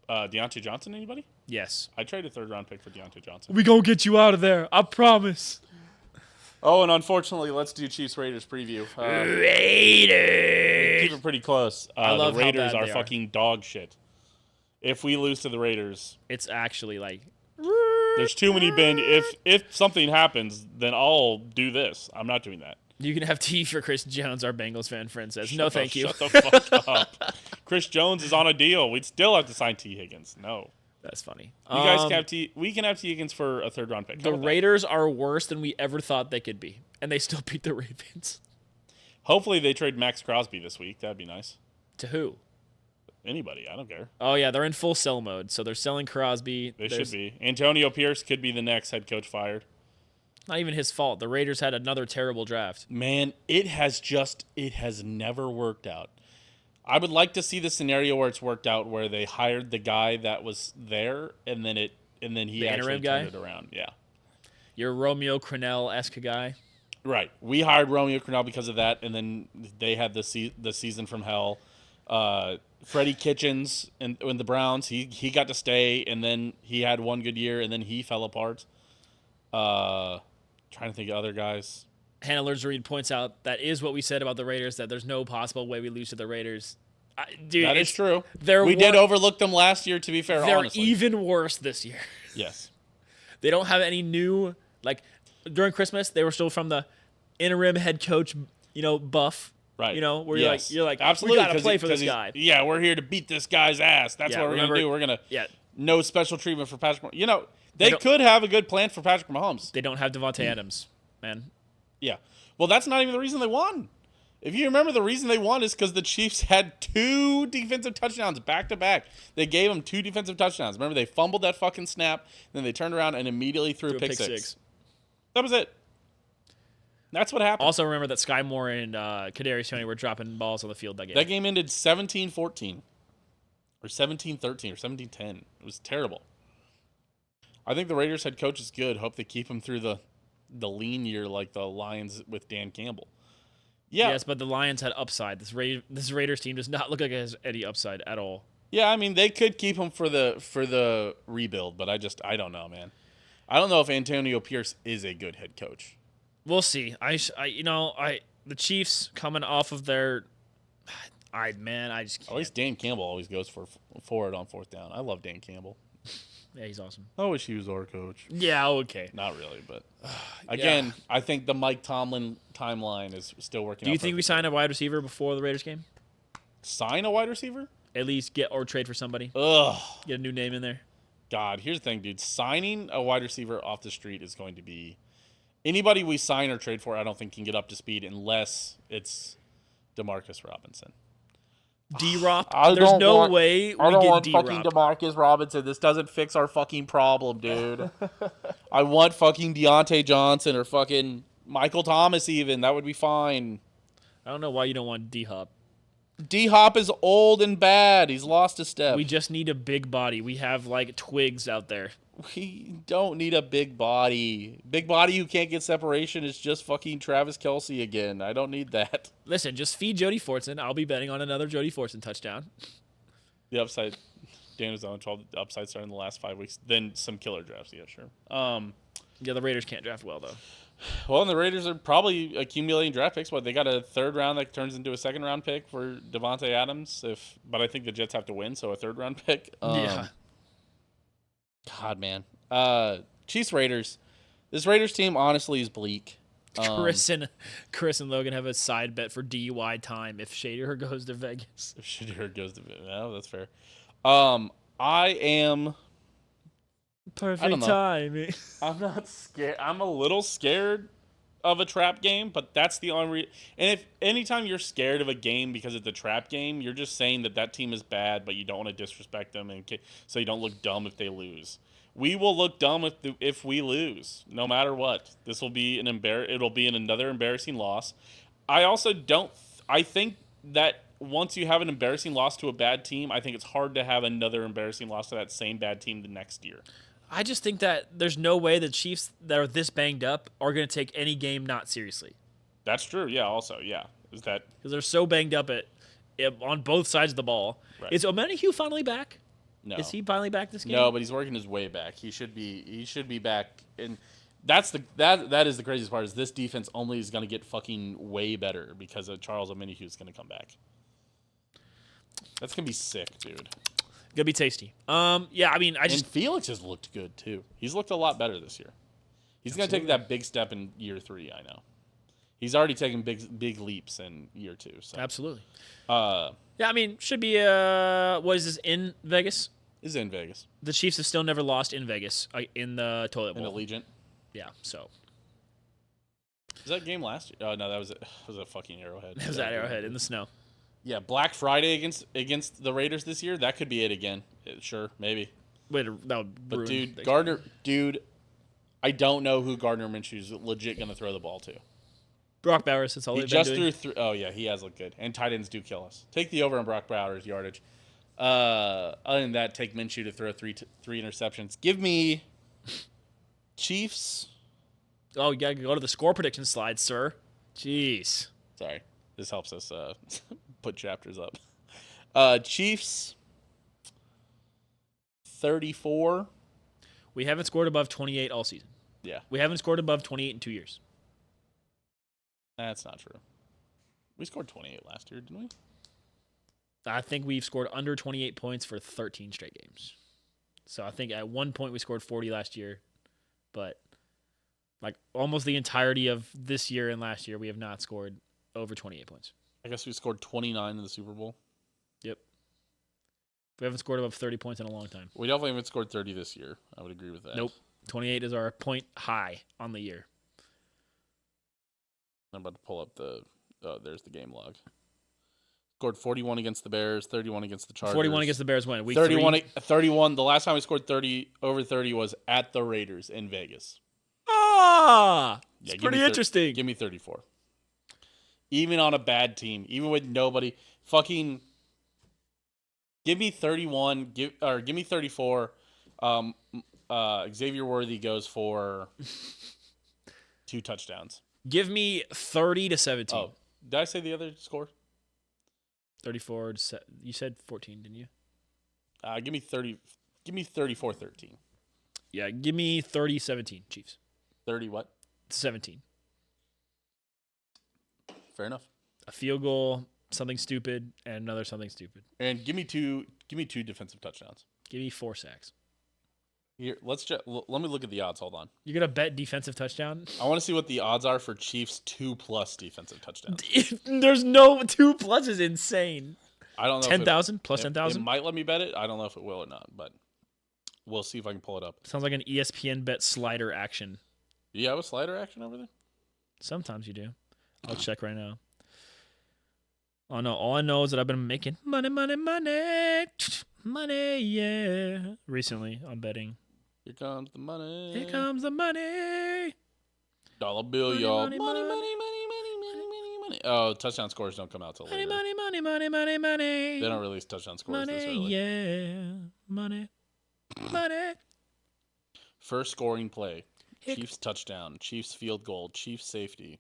Deontay Johnson, anybody? Yes. I traded a 3rd-round pick for Deontay Johnson. We going to get you out of there. I promise. Oh, and unfortunately, let's do Chiefs Raiders preview. Raiders. Keep it pretty close. I love the how Raiders bad are they are. fucking dog shit. If we lose to the Raiders, It's actually like... there's too many if something happens, then I'll do this. I'm not doing that. You can have tea for Chris Jones, our Bengals friend says. No, thank you. Shut the fuck up. Chris Jones is on a deal. We'd still have to sign T. Higgins. No. That's funny. You guys can have T. We can have T. Higgins for a 3rd-round pick. How The about that? Raiders are worse than we ever thought they could be, and they still beat the Ravens. Hopefully they trade Max Crosby this week. That'd be nice. To who? Anybody. I don't care. Oh, yeah, they're in full sell mode, so they're selling Crosby. They There's- should be. Antonio Pierce could be the next head coach fired. Not even his fault. The Raiders had another terrible draft. Man, it has never worked out. I would like to see the scenario where it's worked out, where they hired the guy that was there, and then he The actually interim guy? turned it around. Yeah, Your Romeo Crennel-esque guy. right. We hired Romeo Crennel because of that, and then they had the season from hell. Freddie Kitchens and the Browns, he got to stay, and then he had one good year, and then he fell apart. Trying to think of other guys. Hannah Lerzreed points out that is what we said about the Raiders, that there's no possible way we lose to the Raiders. Dude, That is true. they're We did wor- overlook them last year, to be fair, They're honestly. even worse this year. Yes. They don't have any new, like, during Christmas, they were still from the interim head coach, buff. Right. Where Yes. you're like, absolutely, we got to 'cause play he- for 'cause this he's- guy. Yeah, we're here to beat this guy's ass. That's Yeah, what we're remember- going to do. We're going to Yeah, no special treatment for Patrick Mahomes. They don't- could have a good plan for Patrick Mahomes. they don't have Devontae Adams, man. Yeah. Well, that's not even the reason they won. If you remember, the reason they won is because the Chiefs had 2 defensive touchdowns back to back. They gave them 2 defensive touchdowns. Remember, they fumbled that fucking snap, then they turned around and immediately threw a pick six. That was it. That's what happened. Also, remember that Skyy Moore and Kadarius Toney were dropping balls on the field that game. That game ended 17-14 or 17-13 or 17-10. It was terrible. I think the Raiders head coach is good. Hope they keep him through the lean year like the Lions with Dan Campbell. Yeah. Yes, but the Lions had upside. This Raiders team does not look like it has any upside at all. Yeah, I mean they could keep him for the rebuild, but I don't know, man. I don't know if Antonio Pierce is a good head coach. We'll see. The Chiefs coming off of their, I just can't. At least Dan Campbell always goes for it on fourth down. I love Dan Campbell. Yeah, he's awesome. I wish he was our coach. Yeah, okay. Not really, but again, I think the Mike Tomlin timeline is still working. Do you think we sign a wide receiver before the Raiders game? Sign a wide receiver? At least get or trade for somebody. Ugh. Get a new name in there. God, here's the thing, dude. Signing a wide receiver off the street is going to be anybody we sign or trade for. I don't think can get up to speed unless it's Demarcus Robinson. D-Rop. There's no way we get D-Rop. Fucking Demarcus Robinson. This doesn't fix our fucking problem, dude. I want fucking Deontay Johnson or fucking Michael Thomas even. That would be fine. I don't know why you don't want D-Hop. D-Hop is old and bad. He's lost a step. We just need a big body. We have, twigs out there. We don't need a big body. Big body who can't get separation is just fucking Travis Kelce again. I don't need that. Listen, just feed Jody Fortson. I'll be betting on another Jody Fortson touchdown. The upside, Dan was on 12. The upside starting the last 5 weeks. Then some killer drafts. Yeah, sure. Yeah, the Raiders can't draft well, though. Well, and the Raiders are probably accumulating draft picks. But they got a third round that turns into a second round pick for Devontae Adams. But I think the Jets have to win, so a third round pick. Yeah. God, man. Chiefs Raiders. This Raiders team honestly is bleak. Chris and Logan have a side bet for DUI time if Shader goes to Vegas. If Shader goes to Vegas, no, that's fair. I am. Perfect time. I'm not scared. I'm a little scared of a trap game, but that's the only. And if anytime you're scared of a game because it's a trap game, you're just saying that team is bad, but you don't want to disrespect them, and so you don't look dumb if they lose. We will look dumb if we lose, no matter what. This will be It'll be another embarrassing loss. I also don't. I think that once you have an embarrassing loss to a bad team, I think it's hard to have another embarrassing loss to that same bad team the next year. I just think that there's no way the Chiefs that are this banged up are going to take any game not seriously. That's true. Yeah. Also, yeah, is that because they're so banged up on both sides of the ball. Right. Is Omenihu finally back? No. Is he finally back this game? No, but he's working his way back. He should be back, and that is the craziest part. Is this defense only is going to get fucking way better because of Charles Omenihu is going to come back. That's gonna be sick, dude. Gonna be tasty. Yeah, I mean, and Felix has looked good too. He's looked a lot better this year. He's gonna take that big step in year 3. I know. He's already taken big leaps in year 2. So. Absolutely. Yeah, I mean, should be. What is this in Vegas? Is in Vegas. The Chiefs have still never lost in Vegas in the Toilet Bowl. In Allegiant. Yeah. So. Was that game last year? Oh no, that was a fucking Arrowhead. That was at Arrowhead in the snow. Yeah, Black Friday against the Raiders this year. That could be it again. Sure, maybe. Wait, that would. But dude, I don't know who Gardner Minshew's legit gonna throw the ball to. Brock Bowers. That's all he they've just been doing. threw. Oh yeah, he has looked good. And tight ends do kill us. Take the over on Brock Bowers' yardage. Other than that, take Minshew to throw three interceptions. Give me Chiefs. Oh, you gotta go to the score prediction slide, sir. Jeez. Sorry, this helps us put chapters up. Chiefs 34. We haven't scored above 28 all season. Yeah. We haven't scored above 28 in 2 years. That's not true. We scored 28 last year, didn't we? I think we've scored under 28 points for 13 straight games. So I think at one point we scored 40 last year, but almost the entirety of this year and last year, we have not scored over 28 points. I guess we scored 29 in the Super Bowl. Yep. We haven't scored above 30 points in a long time. We definitely haven't scored 30 this year. I would agree with that. Nope. 28 is our point high on the year. I'm about to pull up the. Oh, there's the game log. Scored 41 against the Bears, 31 against the Chargers. 41 against the Bears when? Week 31, 3? 31. The last time we scored 30 over 30 was at the Raiders in Vegas. Ah! It's Yeah, pretty interesting. Give me 34. Even on a bad team, even with nobody, fucking give me 31. Give me 34. Xavier Worthy goes for 2 touchdowns. Give me 30-17. Oh, did I say the other score? 34 to you said 14, didn't you? Give me 30. Give me 34-13. Yeah, give me 30-17, Chiefs. 30 what? 17. Fair enough. A field goal, something stupid, and another something stupid. And give me two defensive touchdowns. Give me 4 sacks. Here, let me look at the odds. Hold on. You're gonna bet defensive touchdown? I want to see what the odds are for Chiefs 2+ defensive touchdowns. There's no 2+ is insane. I don't know. 10,000 plus It 10,000. might let me bet it. I don't know if it will or not, but we'll see if I can pull it up. Sounds like an ESPN bet slider action. Do you have a slider action over there? Sometimes you do. I'll check right now. Oh no! All I know is that I've been making money, yeah. Recently on betting. Here comes the money. Here comes the money. Dollar bill, Money, y'all. money, Money, money. money, money, money, money, money, money. Oh, touchdown scores don't come out till Money, later. money, money, money, money, money. They don't release touchdown scores this Money, early. yeah. Money. Money. First scoring play. Hick. Chiefs touchdown. Chiefs field goal. Chiefs safety.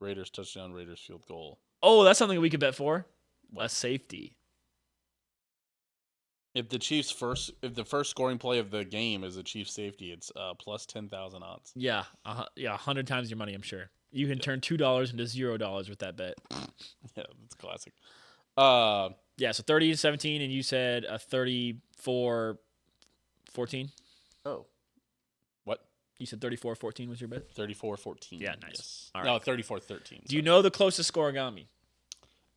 Raiders touchdown. Raiders field goal. Oh, that's something we could bet for. What? A safety. If the first scoring play of the game is a Chiefs safety, it's plus 10,000 odds. Yeah. 100 times your money, I'm sure. You can turn $2 into $0 with that bet. Yeah, that's classic. Yeah, so 30-17, and you said a 34-14. Oh. What? You said 34-14 was your bet? 34-14. Yeah, nice. Yes. All No, right. 34-13. Do you know the closest Scorigami?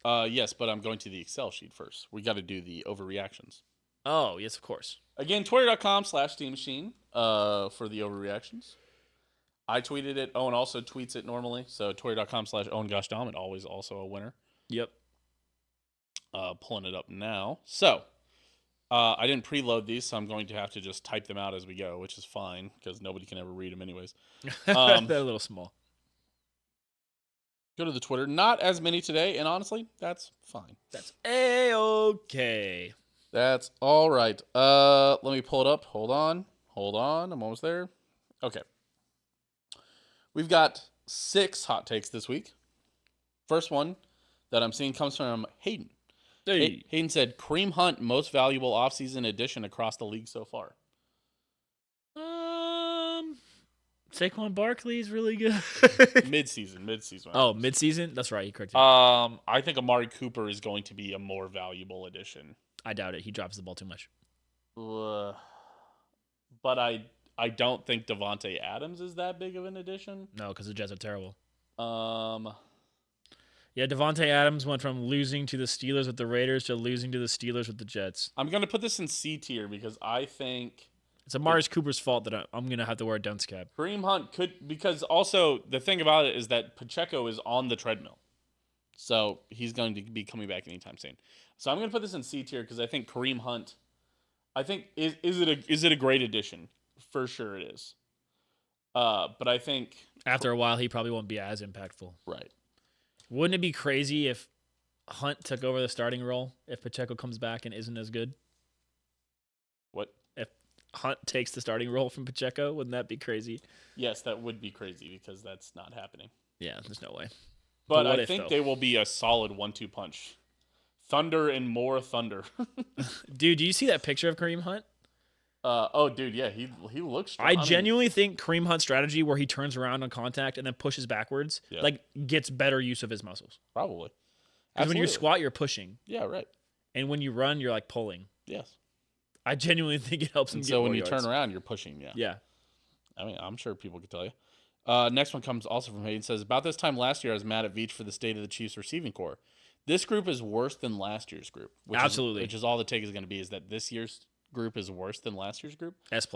Yes, but I'm going to the Excel sheet first. We got to do the overreactions. Oh, yes, of course. Again, Twitter.com/Steam Machine for the overreactions. I tweeted it. Owen also tweets it normally. So Twitter.com/OwenGoshDahm, always also a winner. Yep. Pulling it up now. So I didn't preload these, so I'm going to have to just type them out as we go, which is fine because nobody can ever read them anyways. They're a little small. Go to the Twitter. Not as many today, and honestly, that's fine. That's A-okay. That's all right. Let me pull it up. Hold on. I'm almost there. Okay. We've got 6 hot takes this week. First one that I'm seeing comes from Hayden. Hey. Hayden said, Kareem Hunt, most valuable offseason addition across the league so far. Saquon Barkley is really good. Mid-season. Oh, mid-season? That's right. He corrected me. I think Amari Cooper is going to be a more valuable addition. I doubt it. He drops the ball too much. But I don't think Devontae Adams is that big of an addition. No, because the Jets are terrible. Yeah, Devontae Adams went from losing to the Steelers with the Raiders to losing to the Steelers with the Jets. I'm going to put this in C tier because I think It's Amari Cooper's fault that I'm going to have to wear a dunce cap. Kareem Hunt could, because also the thing about it is that Pacheco is on the treadmill. So he's going to be coming back anytime soon. So I'm going to put this in C tier because I think Kareem Hunt, is it a great addition? For sure it is. But I think After a while, he probably won't be as impactful. right. Wouldn't it be crazy if Hunt took over the starting role if Pacheco comes back and isn't as good? What? If Hunt takes the starting role from Pacheco, wouldn't that be crazy? Yes, that would be crazy because that's not happening. Yeah, there's no way. But what I if, think though? they will be a solid 1-2 punch. Thunder and more thunder. Dude, do you see that picture of Kareem Hunt? Oh, dude, yeah, he looks strong. I genuinely think Kareem Hunt's strategy where he turns around on contact and then pushes backwards, Yeah. gets better use of his muscles. Probably. Because when you Absolutely. squat, you're pushing. Yeah, right. And when you run, you're pulling. Yes. I genuinely think it helps him And get so when more you yards. turn around, you're pushing, yeah. Yeah. I mean, I'm sure people could tell you. Next one comes also from Hayden. Says, about this time last year, I was mad at Veach for the state of the Chiefs receiving core. This group is worse than last year's group. Absolutely. Which is all the take is going to be, is that this year's group is worse than last year's group. S+.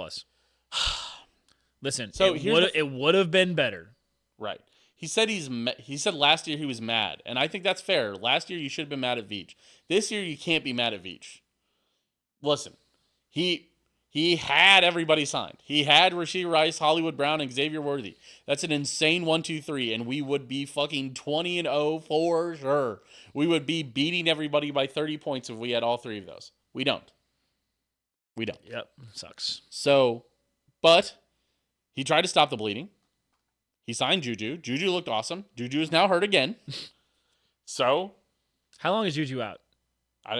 Listen, So it here's would have been better. Right. He said he said last year he was mad, and I think that's fair. Last year you should have been mad at Veach. This year you can't be mad at Veach. Listen, he had everybody signed. He had Rashee Rice, Hollywood Brown, and Xavier Worthy. That's an insane 1-2-3, and we would be fucking 20-0 for sure. We would be beating everybody by 30 points if we had all three of those. We don't. Yep, sucks. So, but he tried to stop the bleeding. He signed Juju. Juju looked awesome. Juju is now hurt again. So, How long is Juju out?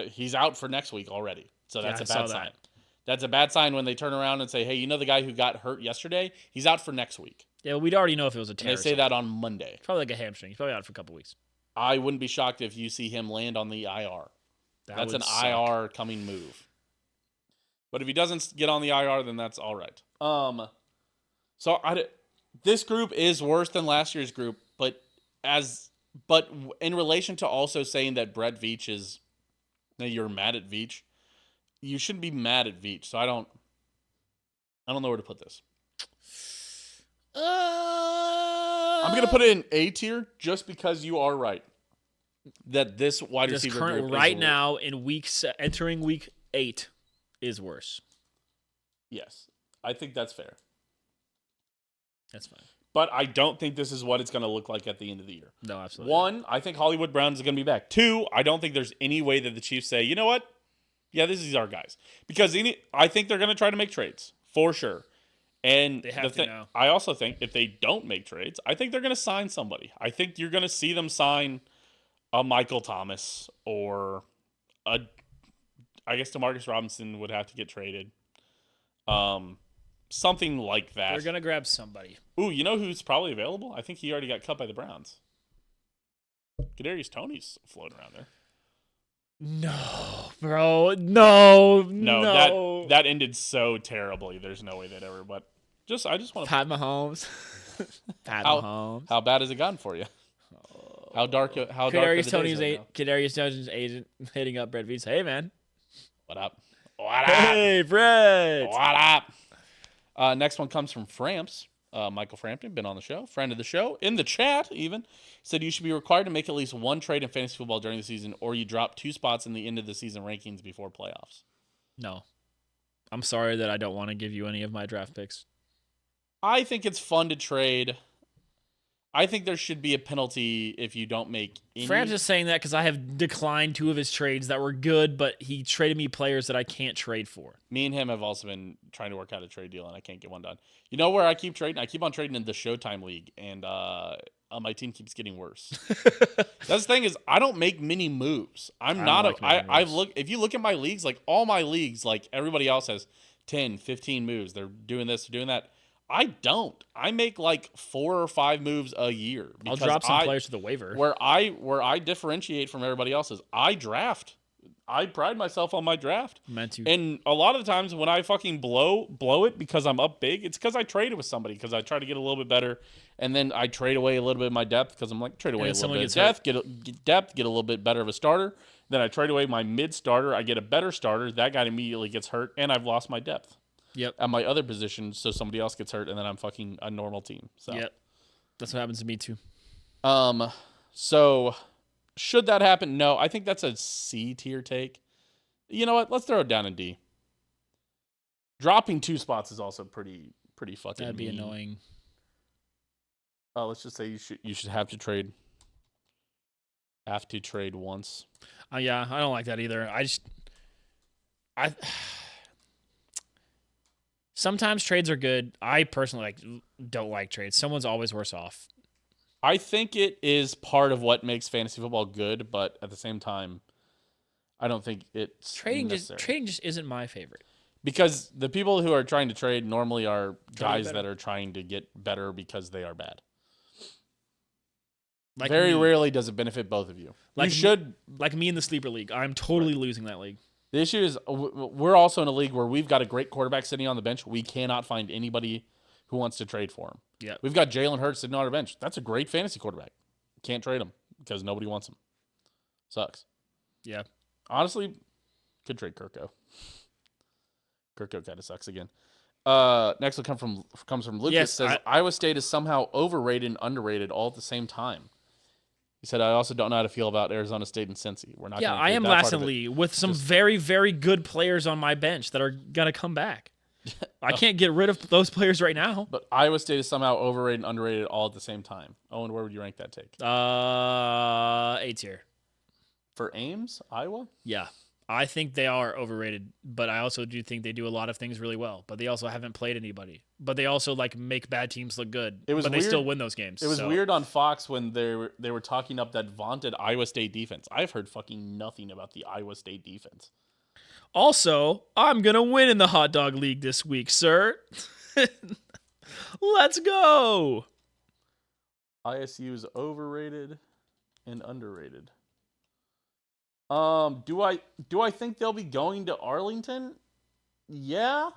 he's out for next week already. So that's Yeah, a I bad saw sign. that. That's a bad sign when they turn around and say, hey, you know the guy who got hurt yesterday? He's out for next week. Yeah, we'd already know if it was a And tear. they say that on Monday. Probably like a hamstring. He's probably out for a couple weeks. I wouldn't be shocked if you see him land on the IR. That's an suck. IR coming move. But if he doesn't get on the IR, then that's all right. So this group is worse than last year's group, but in relation to also saying that Brett Veach is, that you're mad at Veach, you shouldn't be mad at Veach. So I don't know where to put this. I'm gonna put it in A tier just because you are right that this wide Just receiver current group right is now in entering week 8 is worse. Yes, I think that's fair. That's fine. But I don't think this is what it's going to look like at the end of the year. No, absolutely. 1, I think Hollywood Brown is going to be back. 2, I don't think there's any way that the Chiefs say, you know what? Yeah, this is our guys. Because I think they're going to try to make trades, for sure. And They have to now. I also think if they don't make trades, I think they're going to sign somebody. I think you're going to see them sign a Michael Thomas or I guess DeMarcus Robinson would have to get traded. Something like that. They're going to grab somebody. Ooh, you know who's probably available? I think he already got cut by the Browns. Kadarius Toney's floating around there. No, bro. No. No, that ended so terribly. There's no way they'd ever. But I just want to. Pat Mahomes. Mahomes. How bad has it gotten for you? How dark? How dark? Kadarius Tony's agent hitting up Brett Veach. Hey, man. What up? What up? Hey, Brett. What up? Next one comes from Framps. Michael Frampton, been on the show, friend of the show, in the chat even, said you should be required to make at least one trade in fantasy football during the season, or you drop 2 spots in the end of the season rankings before playoffs. No. I'm sorry that I don't want to give you any of my draft picks. I think it's fun to trade. I think there should be a penalty if you don't make any. Fran's just saying that because I have declined 2 of his trades that were good, but he traded me players that I can't trade for. Me and him have also been trying to work out a trade deal, and I can't get one done. You know where I keep trading? I keep on trading in the Showtime League, and my team keeps getting worse. That's the thing is, I don't make many moves. If you look at my leagues, like all my leagues, like everybody else has 10, 15 moves. They're doing this, they're doing that. I don't. I make like 4 or 5 moves a year. I'll drop some players to the waiver. Where I differentiate from everybody else is I draft. I pride myself on my draft. Meant to. And a lot of the times when I fucking blow it because I'm up big, it's because I traded with somebody because I try to get a little bit better, and then I trade away a little bit of my depth because I'm like trade away a little bit of depth, get a little bit better of a starter. Then I trade away my mid starter, I get a better starter. That guy immediately gets hurt, and I've lost my depth. Yep. At my other position, so somebody else gets hurt, and then I'm fucking a normal team. So. Yep. That's what happens to me too. So should that happen? No, I think that's a C tier take. You know what? Let's throw it down in D. Dropping 2 spots is also pretty fucking. That'd be mean. annoying. Let's just say you should have to trade. Have to trade once. Yeah, I don't like that either. Sometimes trades are good. I personally don't like trades. Someone's always worse off. I think it is part of what makes fantasy football good, but at the same time, I don't think it's trading necessary. just isn't my favorite. Because the people who are trying to trade normally are guys better. that are trying to get better because they are bad. Like Very me. rarely does it benefit both of you. Like me in the sleeper league. I'm totally losing that league. The issue is we're also in a league where we've got a great quarterback sitting on the bench. We cannot find anybody who wants to trade for him. Yeah, We've got Jalen Hurts sitting on our bench. That's a great fantasy quarterback. Can't trade him because nobody wants him. Sucks. Yeah. Honestly, could trade Kirko. Kirko kind of sucks again. Next one comes from Lucas. Yes, Says Iowa State is somehow overrated and underrated all at the same time. He said, I also don't know how to feel about Arizona State and Cincy. We're not. Yeah, gonna I include am that part last of in it. league with some very, very good players on my bench that are going to come back. I can't get rid of those players right now. But Iowa State is somehow overrated and underrated all at the same time. Owen, where would you rank that take? A tier. For Ames, Iowa? Yeah. I think they are overrated, but I also do think they do a lot of things really well. But they also haven't played anybody. But they also make bad teams look good. But they still win those games. It was weird on Fox when they were talking up that vaunted Iowa State defense. I've heard fucking nothing about the Iowa State defense. Also, I'm gonna win in the hot dog league this week, sir. Let's go. ISU is overrated and underrated. Do I think they'll be going to Arlington? Yeah.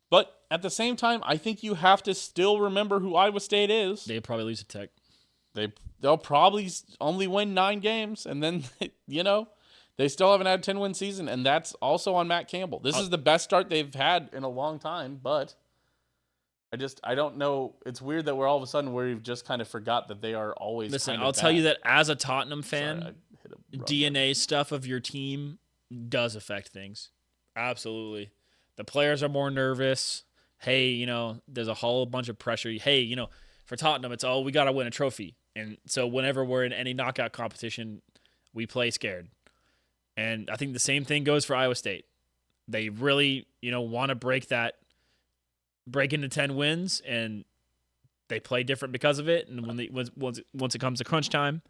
But at the same time, I think you have to still remember who Iowa State is. They probably lose to Tech. They'll probably only win 9 games, and then they still haven't had a 10-win season, and that's also on Matt Campbell. This is the best start they've had in a long time, but I don't know. It's weird that we've just kind of forgot that they are always. Listen, kind of I'll tell bad. you that as a Tottenham fan, Sorry, I hit a DNA stuff of your team does affect things. Absolutely. The players are more nervous. Hey, there's a whole bunch of pressure. Hey, for Tottenham, it's we got to win a trophy. And so whenever we're in any knockout competition, we play scared. And I think the same thing goes for Iowa State. They really, want to break into 10 wins, and they play different because of it. And once it comes to crunch time,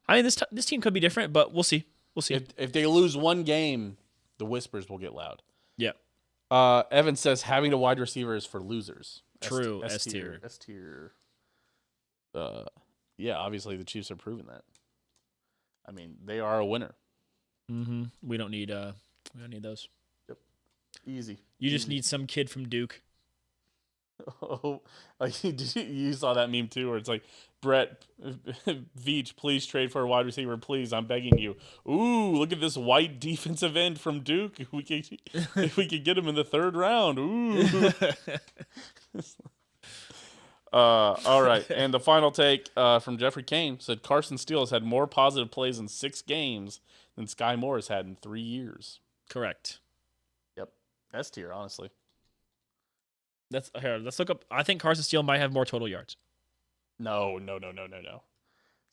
I mean, this team could be different, but we'll see. We'll see. If they lose one game, the whispers will get loud. Yeah. Evan says having a wide receiver is for losers. True. S tier. S tier. Yeah, obviously the Chiefs are proving that. I mean, they are a winner. Mm-hmm. We don't need those. Yep. Easy. You just need some kid from Duke. Oh, you saw that meme too, where it's like, Brett Veach, please trade for a wide receiver, please. I'm begging you. Ooh, look at this white defensive end from Duke. If we could get him in the 3rd round. Ooh. All right, and the final take from Jeffrey Kane said Carson Steele has had more positive plays in 6 games than Skyy Moore has had in 3 years. Correct. Yep, S tier, honestly. Let's look up. I think Carson Steele might have more total yards. No.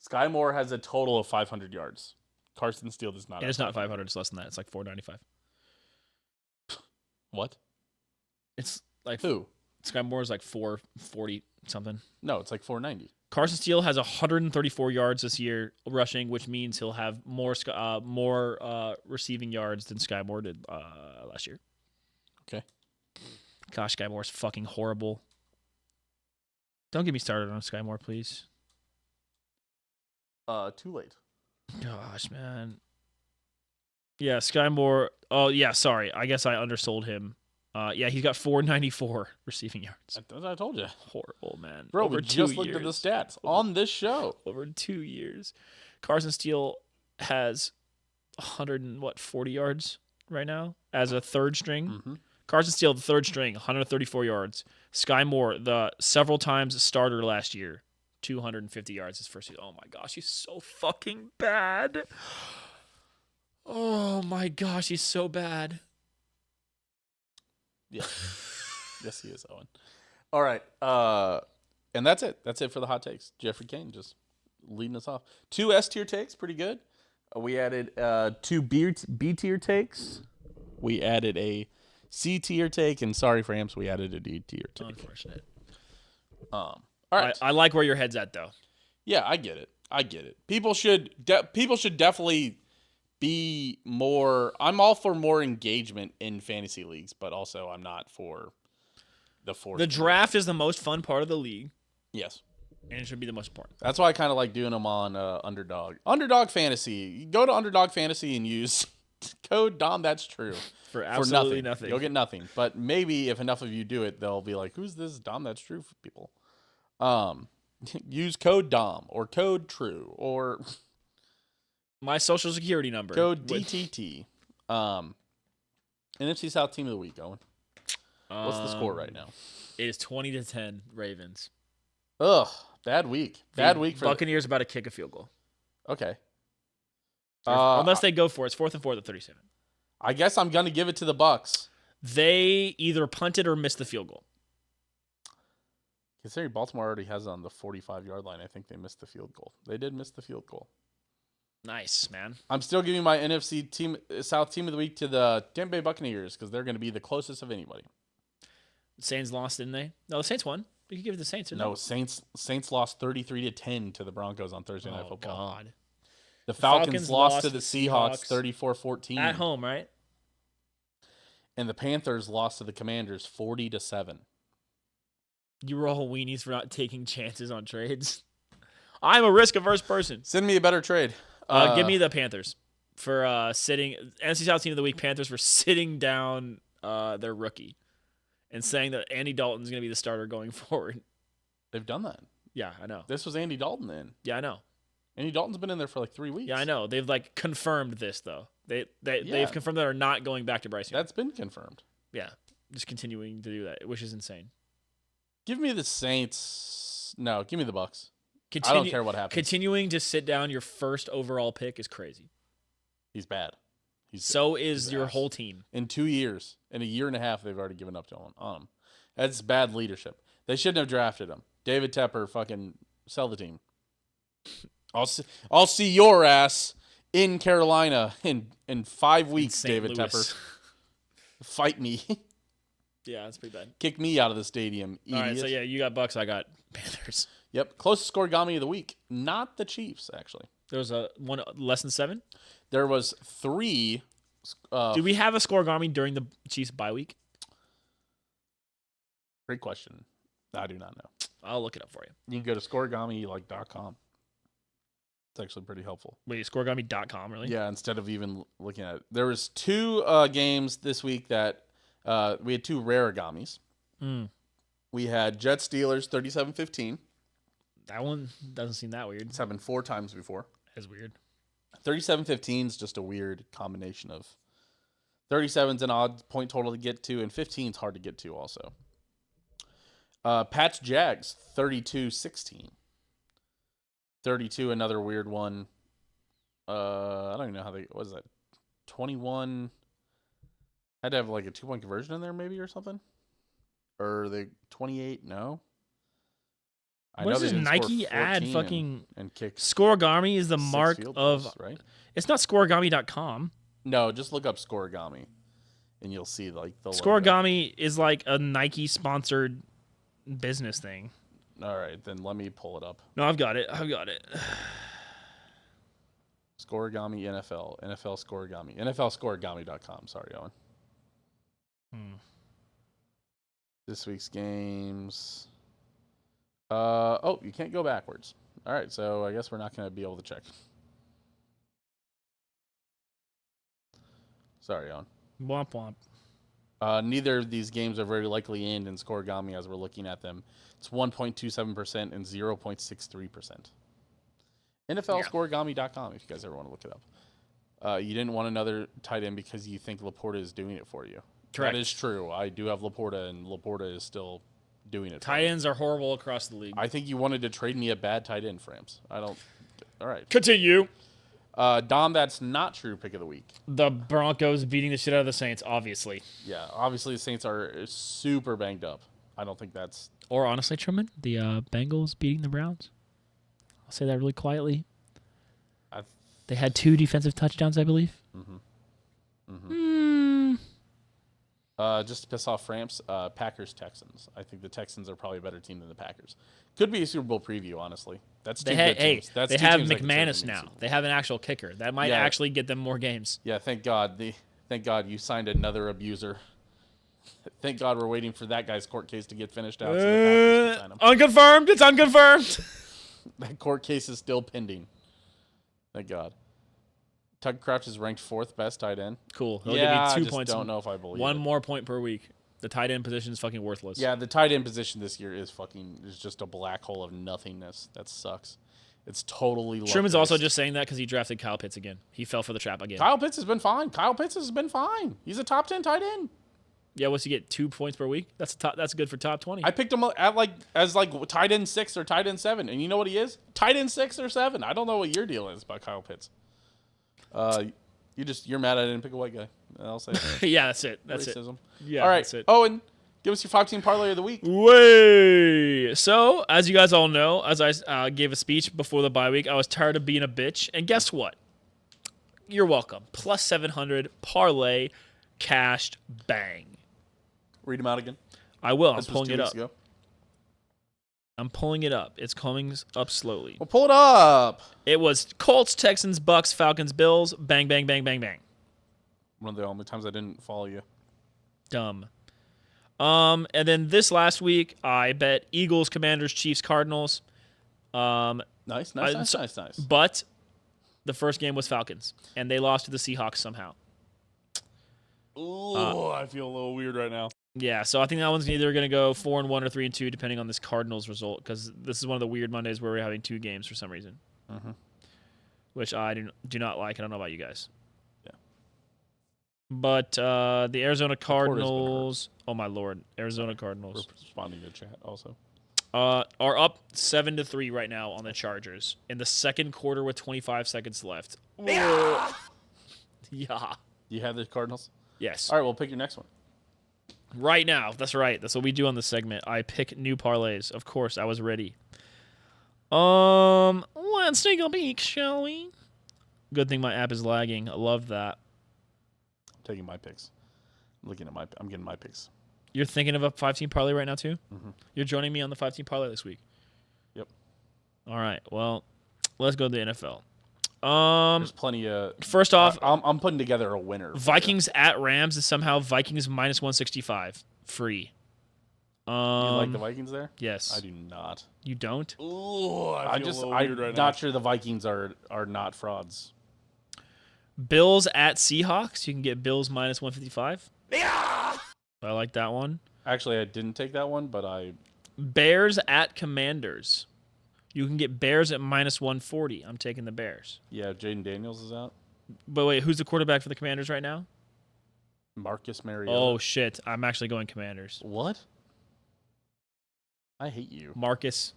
Skyy Moore has a total of 500 yards. Carson Steele does not. And it's not 500. It's less than that. It's like 495. What? It's like who? Skyy Moore is like 440 something. No, it's like 490. Carson Steele has 134 yards this year rushing, which means he'll have more receiving yards than Skyy Moore did last year. Okay. Gosh, Skyy Moore's fucking horrible. Don't get me started on Skyy Moore, please. Too late. Gosh, man. Yeah, Skyy Moore. Oh, yeah, sorry. I guess I undersold him. Yeah, he's got 494 receiving yards. I told you. Horrible, man. Bro, over we 2 just years. looked at the stats on this show. Over 2 years. Carson Steele has 140 yards right now as a 3rd string. Mm-hmm. Carson Steele, the 3rd string, 134 yards. Skyy Moore, the several times starter last year, 250 yards his first year. Oh my gosh, he's so fucking bad. Oh my gosh, he's so bad. Yeah. Yes, he is, Owen. All right. And that's it. That's it for the hot takes. Jeffrey Kane just leading us off. 2 S tier takes, pretty good. We added 2 B tier takes. We added a C tier take, and sorry for Amps, we added a D tier take. Unfortunate. All right. I like where your head's at, though. Yeah, I get it. People should definitely be more. I'm all for more engagement in fantasy leagues, but also I'm not for the force. The draft is the most fun part of the league. Yes. And it should be the most important. That's why I kind of like doing them on Underdog. Underdog Fantasy. You go to Underdog Fantasy and use code Dahm. That's true. For absolutely nothing. You'll get nothing. But maybe if enough of you do it, they'll be like, "Who's this Dahm? That's true for people." Use code Dahm or code True or my social security number. code DTT. NFC South Team of the Week, Owen. What's the score right now? It is 20-10 Ravens. Ugh, bad week. Bad The week for Buccaneers about to kick a field goal. Okay. Unless they go for it. It's 4th and 4 at 37. I guess I'm gonna give it to the Bucks. They either punted or missed the field goal. Considering Baltimore already has it on the 45-yard line, I think they missed the field goal. They did miss the field goal. Nice, man. I'm still giving my NFC team South team of the week to the Tampa Bay Buccaneers because they're going to be the closest of anybody. The Saints lost, didn't they? No, the Saints won. We could give it to the Saints. No, Saints lost 33-10 to the Broncos on Thursday Night Football. God. The Falcons lost to the Seahawks 34-14 at home, right? And the Panthers lost to the Commanders 40-7. You were all weenies for not taking chances on trades. I'm a risk-averse person. Send me a better trade. Give me the Panthers for sitting NFC South team of the week. Panthers for sitting down their rookie and saying that Andy Dalton's going to be the starter going forward. They've done that. Yeah, I know. This was Andy Dalton then. Yeah, I know. Andy Dalton's been in there for like 3 weeks. Yeah, I know. They've like confirmed this though. They've confirmed that they're not going back to Bryce Young. That's been confirmed. Yeah, just continuing to do that, which is insane. Give me the Saints. No, give me the Bucks. I don't care what happens. Continuing to sit down your first overall pick is crazy. He's bad. He's your whole team. In 2 years, in a year and a half, they've already given up on him. That's bad leadership. They shouldn't have drafted him. David Tepper, fucking sell the team. I'll see your ass in Carolina in 5 weeks, David Tepper. Fight me. Yeah, that's pretty bad. Kick me out of the stadium, idiot. All right, so yeah, you got Bucks, I got Panthers. Yep, closest Scorigami of the week. Not the Chiefs, actually. There was one less than 7? There was 3. Do we have a Scorigami during the Chiefs bye week? Great question. I do not know. I'll look it up for you. You can go to scorigami.com. It's actually pretty helpful. Wait, scorigami.com, really? Yeah, instead of even looking at it. There was 2 games this week that we had 2 rare Agamis. We had Jets Steelers 37-15. That one doesn't seem that weird. It's happened 4 times before. That's weird. 37-15 is just a weird combination of 37's an odd point total to get to, and 15's hard to get to also. Pats Jags 32-16. 32, another weird one. I don't even know how what was that? 21. Had to have like a 2-point conversion in there maybe or something. Or the 28, no. What does Nike add fucking and kick Scorigami is the mark of goals, right? It's not scorigami.com. No, just look up Scorigami and you'll see like the Scorigami logo. Is like a Nike sponsored business thing. All right, then let me pull it up. No, I've got it. Scorigami NFL Scorigami. NFLscorigami.com. Sorry, Owen. This week's games. You can't go backwards. All right, so I guess we're not going to be able to check. Sorry, Owen. Womp womp. Neither of these games are very likely end in Scorigami as we're looking at them. It's 1.27% and 0.63%. NFLscorigami.com if you guys ever want to look it up. You didn't want another tight end because you think Laporta is doing it for you. Correct. That is true. I do have Laporta, and Laporta is still doing it. Tight ends are horrible across the league. I think you wanted to trade me a bad tight end, Frams. I don't. All right. Continue. Dahm, that's not true. Pick of the week. The Broncos beating the shit out of the Saints, obviously. Yeah, obviously the Saints are super banged up. I don't think that's. Or honestly, Truman, the Bengals beating the Browns. I'll say that really quietly. They had 2 defensive touchdowns, I believe. Just to piss off Framps, Packers-Texans. I think the Texans are probably a better team than the Packers. Could be a Super Bowl preview, honestly. That's two good teams. They have McManus now. They have an actual kicker. That might actually get them more games. Yeah, thank God. Thank God you signed another abuser. Thank God we're waiting for that guy's court case to get finished out. So the Packers can sign him. Unconfirmed. It's unconfirmed. That court case is still pending. Thank God. Tucker Crouch is ranked 4th best tight end. Cool. He'll give me 2 just points. Don't know if I believe One it. more point per week. The tight end position is fucking worthless. Yeah, the tight end position this year is just a black hole of nothingness. That sucks. It's totally. Truman's also just saying that because he drafted Kyle Pitts again. He fell for the trap again. Kyle Pitts has been fine. He's a top 10 tight end. Yeah, what's he get? 2 points per week? That's good for top 20. I picked him at as tight end 6 or tight end 7, and you know what he is? Tight end 6 or 7. I don't know what your deal is about Kyle Pitts. You're mad I didn't pick a white guy. I'll say that. Yeah, that's it. That's Racism. it. Yeah, all right, that's it. Owen, give us your 5-team parlay of the week. Way. So, as you guys all know, as I gave a speech before the bye week, I was tired of being a bitch. And guess what? You're welcome. Plus 700 parlay cashed bang. Read them out again. I will. I'm This was pulling 2 it weeks up. ago. I'm pulling it up. It's coming up slowly. Well, pull it up. It was Colts, Texans, Bucks, Falcons, Bills. Bang, bang, bang, bang, bang. One of the only times I didn't follow you. Dumb. And then this last week, I bet Eagles, Commanders, Chiefs, Cardinals. Nice. But the first game was Falcons, and they lost to the Seahawks somehow. Ooh, I feel a little weird right now. Yeah, so I think that one's either going to go 4-1 or 3-2, depending on this Cardinals result, because this is one of the weird Mondays where we're having 2 games for some reason, which I do not like. I don't know about you guys. Yeah. But the Arizona Cardinals, oh my lord, Arizona Cardinals We're responding to chat also. are up 7-3 right now on the Chargers in the second quarter with 25 seconds left. Yeah. Yeah. You have the Cardinals? Yes. All right, we'll pick your next one. Right now. That's right. That's what we do on this segment. I pick new parlays. Of course, I was ready. Let's take a peek, shall we? Good thing my app is lagging. I love that. I'm taking my picks. I'm getting my picks. You're thinking of a 5-team parlay right now too? Mm-hmm. You're joining me on the 5-team parlay this week. Yep. All right. Well, let's go to the NFL. There's plenty of. First off, I'm putting together a winner. Vikings at Rams is somehow Vikings minus 165 free. You like the Vikings there? Yes. I do not. You don't? Ooh, I'm right not sure the Vikings are not frauds. Bills at Seahawks. You can get Bills minus 155. Yeah. I like that one. Actually, I didn't take that one, but I. Bears at Commanders. You can get Bears at minus 140. I'm taking the Bears. Yeah, Jaden Daniels is out. But wait, who's the quarterback for the Commanders right now? Marcus Mariota. Oh, shit. I'm actually going Commanders. What? I hate you. Marcus.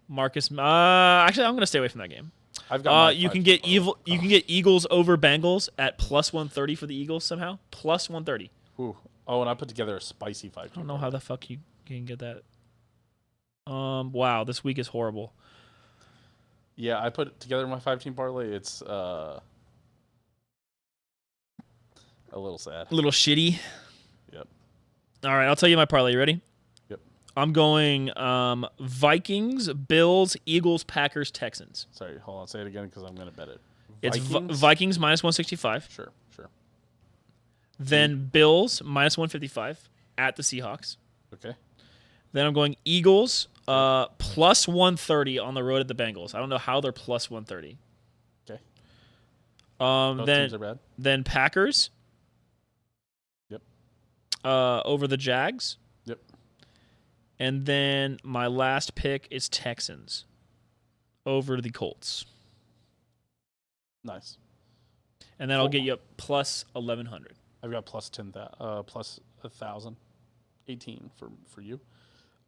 Actually, I'm going to stay away from that game. I've got. You can get Eagles over Bengals at plus 130 for the Eagles somehow. Plus 130. Ooh. Oh, and I put together a spicy 5. I don't know how the fuck you can get that. Wow, this week is horrible. Yeah, I put together my 5-team parlay. It's a little sad. A little shitty. Yep. All right, I'll tell you my parlay. You ready? Yep. I'm going Vikings, Bills, Eagles, Packers, Texans. Sorry, hold on. Say it again because I'm going to bet it. It's Vikings minus 165. Sure. Then Bills minus 155 at the Seahawks. Okay. Then I'm going Eagles plus 130 on the road at the Bengals. I don't know how they're plus 130. Okay. Both teams are bad. Then Packers. Yep. Over the Jags. Yep. And then my last pick is Texans over the Colts. Nice. And then I'll get you up plus 1,100. I've got plus 1,000. 18 for you.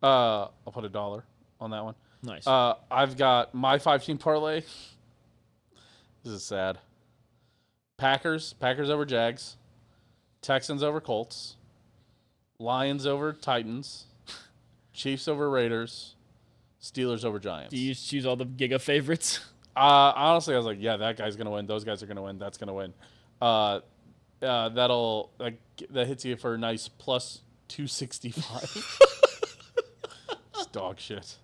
I'll put $1 on that one. Nice. I've got my 5-team parlay. This is sad. Packers over Jags. Texans over Colts. Lions over Titans. Chiefs over Raiders. Steelers over Giants. Do you choose all the Giga favorites? Honestly, I was like, yeah, that guy's gonna win. Those guys are gonna win. That's gonna win. That hits you for a nice plus 265. It's dog shit.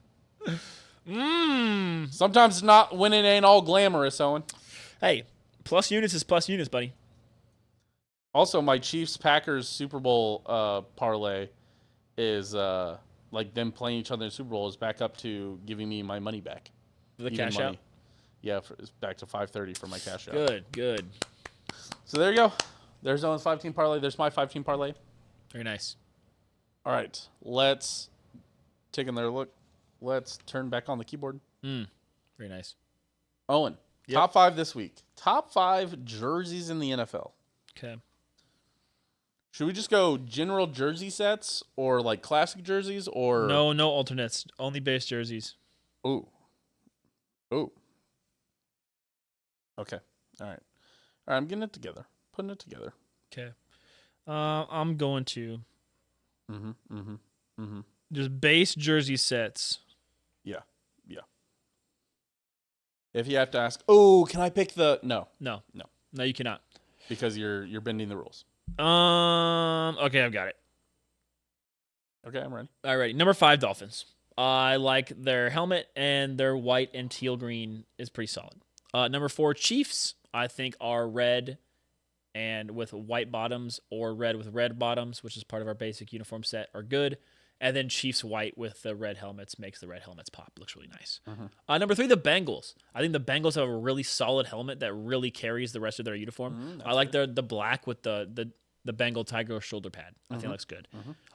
Sometimes not winning ain't all glamorous, Owen. Hey, plus units is plus units, buddy. Also, my Chiefs Packers Super Bowl parlay is like them playing each other in the Super Bowl is back up to giving me my money back. The cash out? Yeah, it's back to $530 for my cash out. Good. So there you go. There's Owen's 5-team parlay. There's my 5-team parlay. Very nice. All right, let's take another look. Let's turn back on the keyboard. Very nice. Owen, top 5 this week. Top 5 jerseys in the NFL. Okay. Should we just go general jersey sets or like classic jerseys or No alternates. Only base jerseys. Ooh. Ooh. Okay. All right. I'm getting it together. Putting it together. Okay. I'm going to Mm-hmm. just base jersey sets. Yeah. If you have to ask, oh, can I pick the No, No, you cannot. because you're bending the rules. Okay, I've got it. Okay, I'm ready. All right, number 5, Dolphins. I like their helmet, and their white and teal green is pretty solid. Number 4, Chiefs. I think are red and with white bottoms, or red with red bottoms, which is part of our basic uniform set, are good. And then Chiefs white with the red helmets makes the red helmets pop. Looks really nice. Number 3, the Bengals. I think the Bengals have a really solid helmet that really carries the rest of their uniform. I like the black with the Bengal tiger shoulder pad. I think it looks good.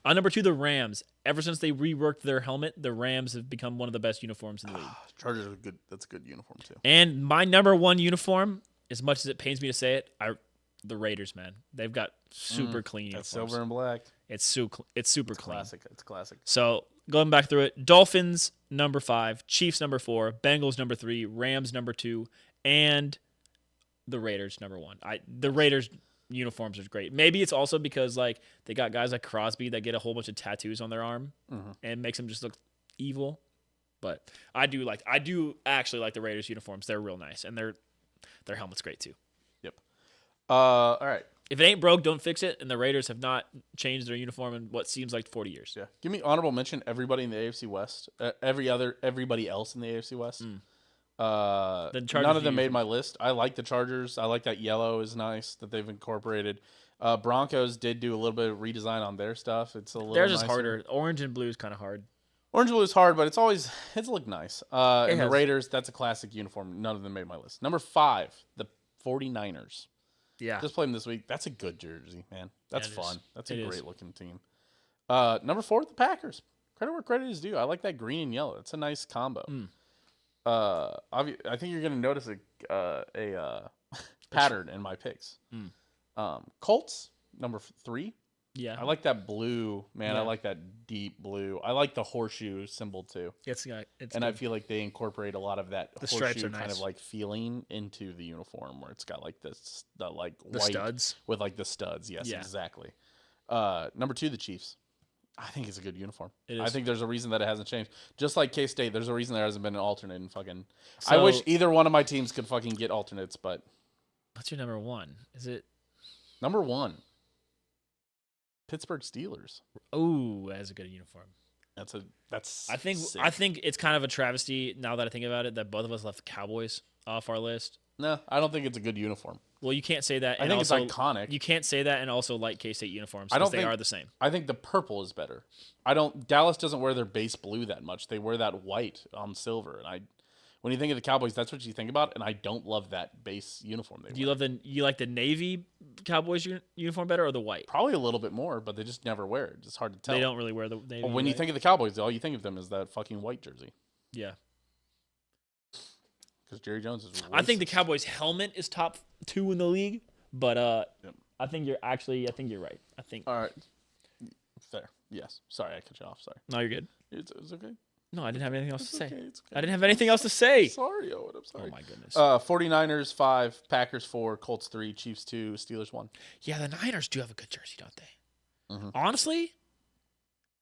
Number 2, the Rams. Ever since they reworked their helmet, the Rams have become one of the best uniforms in the league. Chargers are good. That's a good uniform too. And my number 1 uniform, as much as it pains me to say it, the Raiders, man. They've got super clean uniforms. That's silver and black. It's super clean. Classic. It's classic. So going back through it, Dolphins number 5, Chiefs number 4, Bengals number 3, Rams number 2, and the Raiders number 1. The Raiders uniforms are great. Maybe it's also because like they got guys like Crosby that get a whole bunch of tattoos on their arm and makes them just look evil. But I do actually like the Raiders uniforms. They're real nice, and their helmet's great too. Yep. All right. If it ain't broke, don't fix it. And the Raiders have not changed their uniform in what seems like 40 years. Yeah. Give me honorable mention. Everybody in the AFC West. Everybody else in the AFC West. None of them made my list. I like the Chargers. I like that yellow is nice that they've incorporated. Broncos did do a little bit of redesign on their stuff. It's a little. Theirs is nicer. harder. Orange and blue is kind of hard. Orange and blue is hard, but it's looked nice. And the Raiders, that's a classic uniform. None of them made my list. Number 5, the 49ers. Yeah. Just played them this week. That's a good jersey, man. That's fun. That's a great looking team. Number 4, the Packers. Credit where credit is due. I like that green and yellow. It's a nice combo. I think you're gonna notice a pattern in my picks. Colts number 3. Yeah. I like that blue, man. Yeah. I like that deep blue. I like the horseshoe symbol too. It's And I feel like they incorporate a lot of that The stripes horseshoe are kind nice. of like feeling into the uniform, where it's got like the white studs with like the studs. Yes, Yeah. exactly. Number 2, the Chiefs. I think it's a good uniform. It I is. think there's a reason that it hasn't changed. Just like K-State, there's a reason there hasn't been an alternate in fucking. I So- wish either one of my teams could fucking get alternates, but What's your number 1? Is it? number 1, Pittsburgh Steelers. Oh, that's a good uniform. That's. I think it's kind of a travesty now that I think about it that both of us left the Cowboys off our list. No, I don't think it's a good uniform. Well, you can't say that. I and think it's also- iconic. You can't say that and also like K-State uniforms I because don't they think- are the same. I think the purple is better. Dallas doesn't wear their base blue that much. They wear that white on silver, and when you think of the Cowboys, that's what you think about. And I don't love that base uniform they wear. You like the navy Cowboys uniform better or the white? Probably a little bit more, but they just never wear it. It's hard to tell. They don't really wear the navy. But when you right? think of the Cowboys, all you think of them is that fucking white jersey. Yeah. Because Jerry Jones is. I think the racist. Cowboys helmet is top 2 in the league, but Yep. I think you're right. I think All right. Fair. Yes. Sorry, I cut you off. Sorry. no, you're good. It's okay. No, I didn't have anything else It's to say. okay. It's okay. I didn't have anything else to say. Sorry, Owen. I'm sorry. Oh my goodness. 49ers 5, Packers 4, Colts 3, Chiefs 2, Steelers 1. Yeah, the Niners do have a good jersey, don't they? Mhm. Honestly,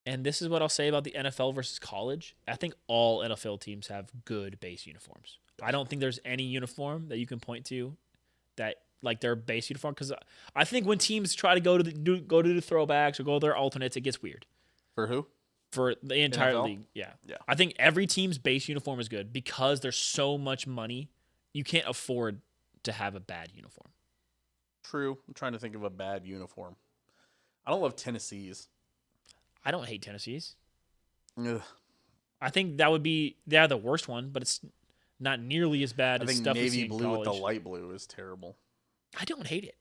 and this is what I'll say about the NFL versus college. I think all NFL teams have good base uniforms. I don't think there's any uniform that you can point to that like their base uniform, because I think when teams try to go to the throwbacks or go to their alternates, it gets weird For who? for the entire NFL? league. Yeah. Yeah. I think every team's base uniform is good because there's so much money. You can't afford to have a bad uniform. True. I'm trying to think of a bad uniform. I don't love Tennessee's. I don't hate Tennessee's. Ugh. I think that would be the worst one, but it's not nearly as bad I as think stuff we see navy in blue with the college. light blue is terrible. I don't hate it.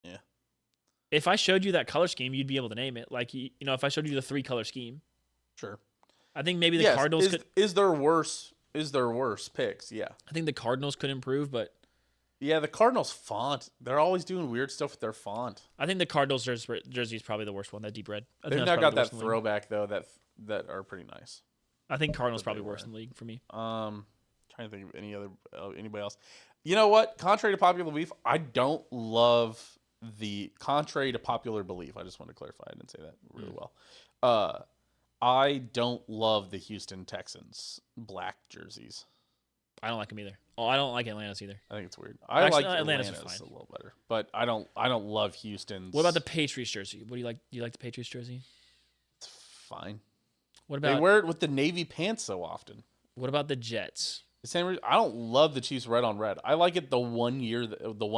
Yeah. If I showed you that color scheme, you'd be able to name it. Like if I showed you the 3-color scheme, Sure. I think maybe the Yes. Cardinals could. Is there worse picks? Yeah. I think the Cardinals could improve, but Yeah, the Cardinals font. They're always doing weird stuff with their font. I think the Cardinals jersey is probably the worst one. That deep red. I think They've that's now probably got the that worst in the league. throwback though that are pretty nice. I think Cardinals that they probably worse were. in the league for me. Trying to think of anybody else. You know what? Contrary to popular belief, I don't love the contrary to popular belief. I just want to clarify. I didn't say that really well. I don't love the Houston Texans black jerseys. I don't like them either. Oh, I don't like Atlanta's either. I think it's weird. I Actually, like Atlanta's Atlanta's fine. a little better, but I don't love Houston's. What about the Patriots jersey? What do you like? Do you like the Patriots jersey? It's fine. What They about wear it with the navy pants so often. what about the Jets? The same reason, I don't love the Chiefs red on red. I like it the one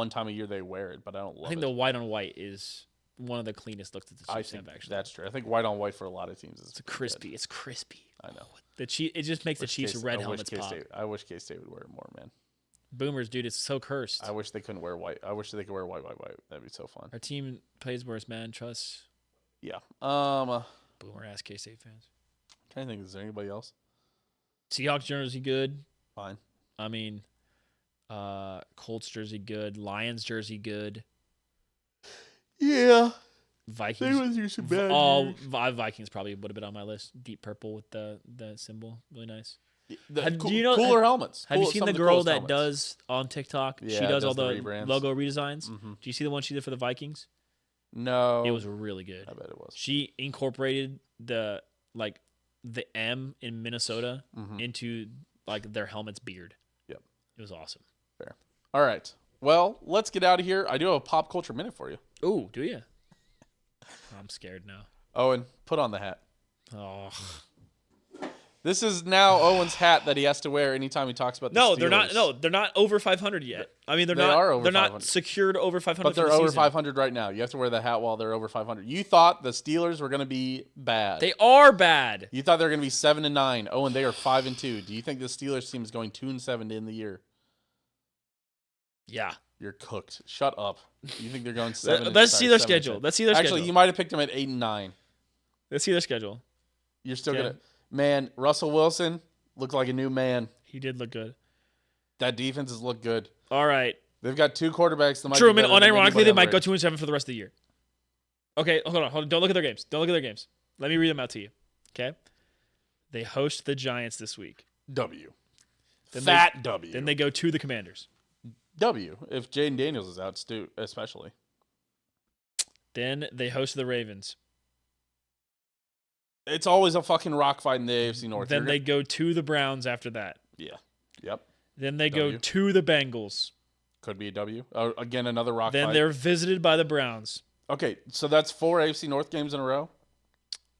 time a year they wear it, but I don't love I think it. the white on white is one of the cleanest looks that the I Chiefs think have. Actually, that's true. I think white on white for a lot of teams is it's crispy. It's crispy. I know. The Chief, it just makes the Chiefs red helmets pop. I wish K-State would wear it more, man. Boomers, dude, it's so cursed. I wish they couldn't wear white. I wish they could wear white. That'd be so fun. Our team plays worse, man. Trust Yeah. boomer ass K State fans. Trying to think, is there anybody else? Seahawks jersey good. Fine. I mean, Colts jersey good. Lions jersey good. Yeah. Vikings. They went through some bad years. Vikings probably would have been on my list. Deep purple with the symbol, really nice. Do you know cooler helmets? Have you seen Some the of girl coolest that helmets. does on TikTok? Yeah, she does all does the the rebrands. logo redesigns. Mm-hmm. Do you see the one she did for the Vikings? No. It was really good. I bet it was. She incorporated the M in Minnesota into like their helmet's beard. Yep. It was awesome. Fair. All right. Well, let's get out of here. I do have a pop culture minute for you. Ooh, do you? I'm scared now. Owen, put on the hat. Oh. This is now Owen's hat that he has to wear anytime he talks about the No, Steelers. they're not. No, they're not over 500 yet. I mean, They are over They're 500. not secured over 500. But they're for the over season. 500 right now. You have to wear the hat while they're over 500. You thought the Steelers were going to be bad. They are bad. You thought they were going to be 7-9. Owen, they are 5-2. Do you think the Steelers team is going 2-7 to end the year? Yeah. You're cooked. Shut up. You think they're going 7? Let's see their schedule. Let's see their schedule. Actually, you might have picked them at 8-9. Let's see their schedule. You're still Okay. gonna. Man, Russell Wilson looked like a new man. He did look good. That defense has looked good. All right. They've got two quarterbacks that might Truman, be better than unironically, anybody they on might the go Raiders. 2-7 for the rest of the year. Okay, hold on. Don't look at their games. Let me read them out to you. Okay? They host the Giants this week. W. Then Fat W. Then they go to the Commanders. W. If Jaden Daniels is out, Stu, especially. Then they host the Ravens. It's always a fucking rock fight in the AFC North. Then they go to the Browns after that. Yeah. Yep. Then they W. go to the Bengals. Could be a W. Again, another rock Then fight. they're visited by the Browns. Okay, so that's 4 AFC North games in a row.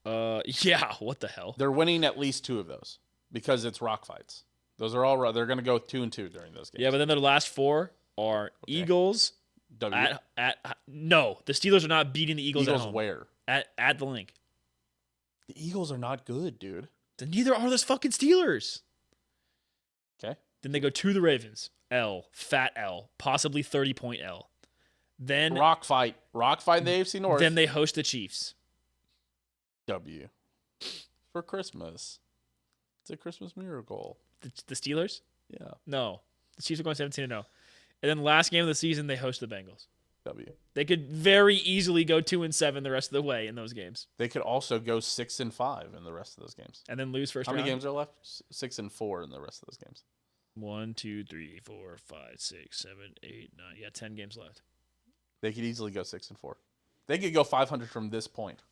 Yeah, what the hell? They're winning at least 2 of those because it's rock fights. Those are all. They're going to go 2-2 during those games. Yeah, but then their last 4 are Eagles. W. No, the Steelers are not beating the Eagles, at home. Where? At the link. The Eagles are not good, dude. Then neither are those fucking Steelers. Okay. Then they go to the Ravens. Fat L, possibly 30-point L. Then Rock fight in the AFC North. Then they host the Chiefs. W. For Christmas. It's a Christmas miracle. The Steelers? Yeah. No. The Chiefs are going 17-0. And then last game of the season, they host the Bengals. W. They could very easily go 2-7 the rest of the way in those games. They could also go 6-5 in the rest of those games. And then lose first How round. many games are left? 6-4 in the rest of those games. 1, 2, 3, 4, 5, 6, 7, 8, 9. Yeah, 10 games left. They could easily go 6-4. They could go 500 from this point.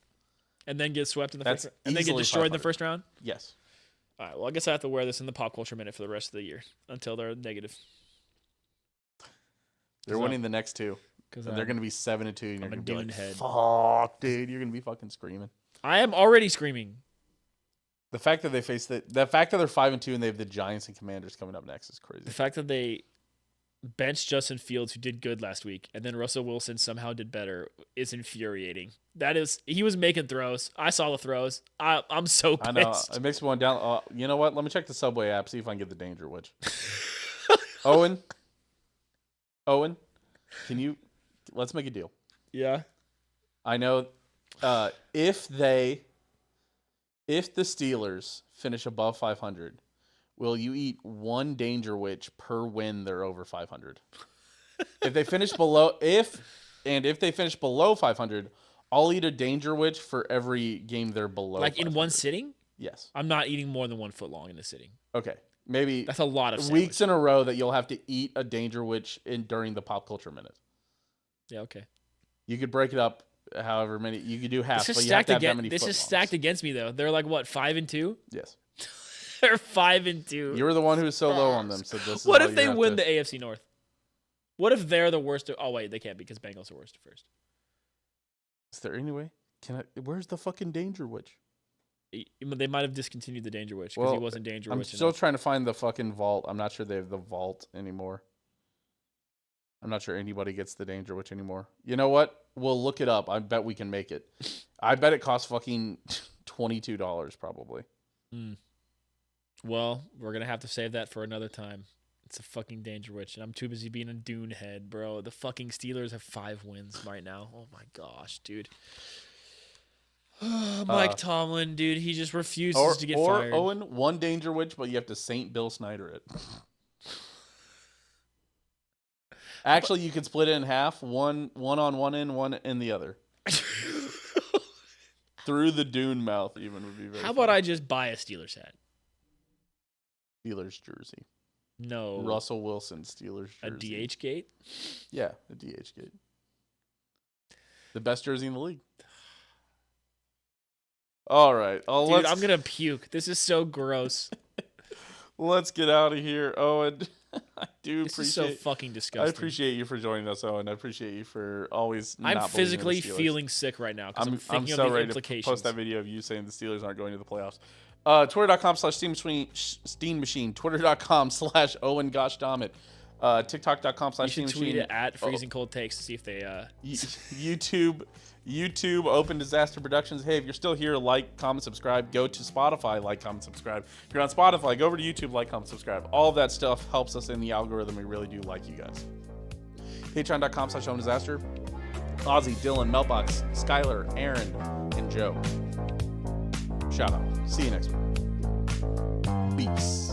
And then get swept in the That's first round. And they get easily destroyed in the 500. first round? Yes. All right, well, I guess I have to wear this in the pop culture minute for the rest of the year until they're negative. They're winning the next 2. Because And they're going to be 7-2. And you're I'm a going to be like, Dune head. fuck, dude. You're going to be fucking screaming. I am already screaming. The fact that they face the fact that they're 5-2 and they have the Giants and Commanders coming up next is crazy. The fact that they benched Justin Fields, who did good last week, and then Russell Wilson somehow did better, is infuriating. He was making throws. I saw the throws. I'm so pissed. I know. It makes me want down. You know what? Let me check the Subway app, see if I can get the Danger Witch. Owen, let's make a deal. Yeah. I know if the Steelers finish above 500, will you eat one Danger Witch per win they're over 500? If they finish below, if they finish below 500, I'll eat a danger witch for every game they're below. Like in 500. one sitting? Yes. I'm not eating more than 1 foot long in a sitting. Okay. Maybe That's a lot of weeks in a row that you'll have to eat a danger witch during the pop culture minute. Yeah, okay. You could break it up however many. You could do half, This but is you have stacked to have that against. many This is footlongs. stacked against me though. They're like what 5-2. Yes. They're 5-2. You were the one who was so low on them, so this is What all if you they have win to- the AFC North? What if they're the worst? Oh wait, they can't because Bengals are worst at first. Is there any way? Where's the fucking danger witch? They might have discontinued the Danger Witch because Well, he wasn't Danger I'm Witch still enough. trying to find the fucking vault. I'm not sure they have the vault anymore. I'm not sure anybody gets the danger witch anymore. You know what? We'll look it up. I bet we can make it. I bet it costs fucking $22 probably. Well, we're gonna have to save that for another time. It's a fucking Danger Witch, and I'm too busy being a Dune head, bro. The fucking Steelers have 5 wins right now. Oh my gosh, dude. Mike Tomlin, dude, he just refuses to get fired. Owen, one danger witch, but you have to Saint Bill Snyder it. Actually, you could split it in half. One on one end, one in the other. Through the Dune mouth, even would be very. How about I just buy a Steelers hat? Steelers jersey? No. Russell Wilson Steelers A jersey. DH gate? Yeah, a DH gate. The best jersey in the league. All right. Dude, I'm gonna puke. This is so gross. Let's get out of here, Owen. I do This appreciate. is so fucking disgusting. I appreciate you for joining us, Owen. I appreciate you for always. I'm not believing in the physically Steelers. feeling sick right now because I'm thinking so of the ready implications. to post that video of you saying the Steelers aren't going to the playoffs. Twitter.com/Steam Machine. Twitter.com/Owen Gosh Damn It. TikTok.com/Steam You should Machine. tweet it at Freezing Cold Takes to see if they. YouTube, Open Disaster Productions. Hey, if you're still here, like, comment, subscribe. Go to Spotify, like, comment, subscribe. If you're on Spotify, go over to YouTube, like, comment, subscribe. All of that stuff helps us in the algorithm. We really do like you guys. Patreon.com/Open Disaster. Ozzy, Dylan, Melbox, Skylar, Aaron, and Joe. Shout out. See you next week. Peace.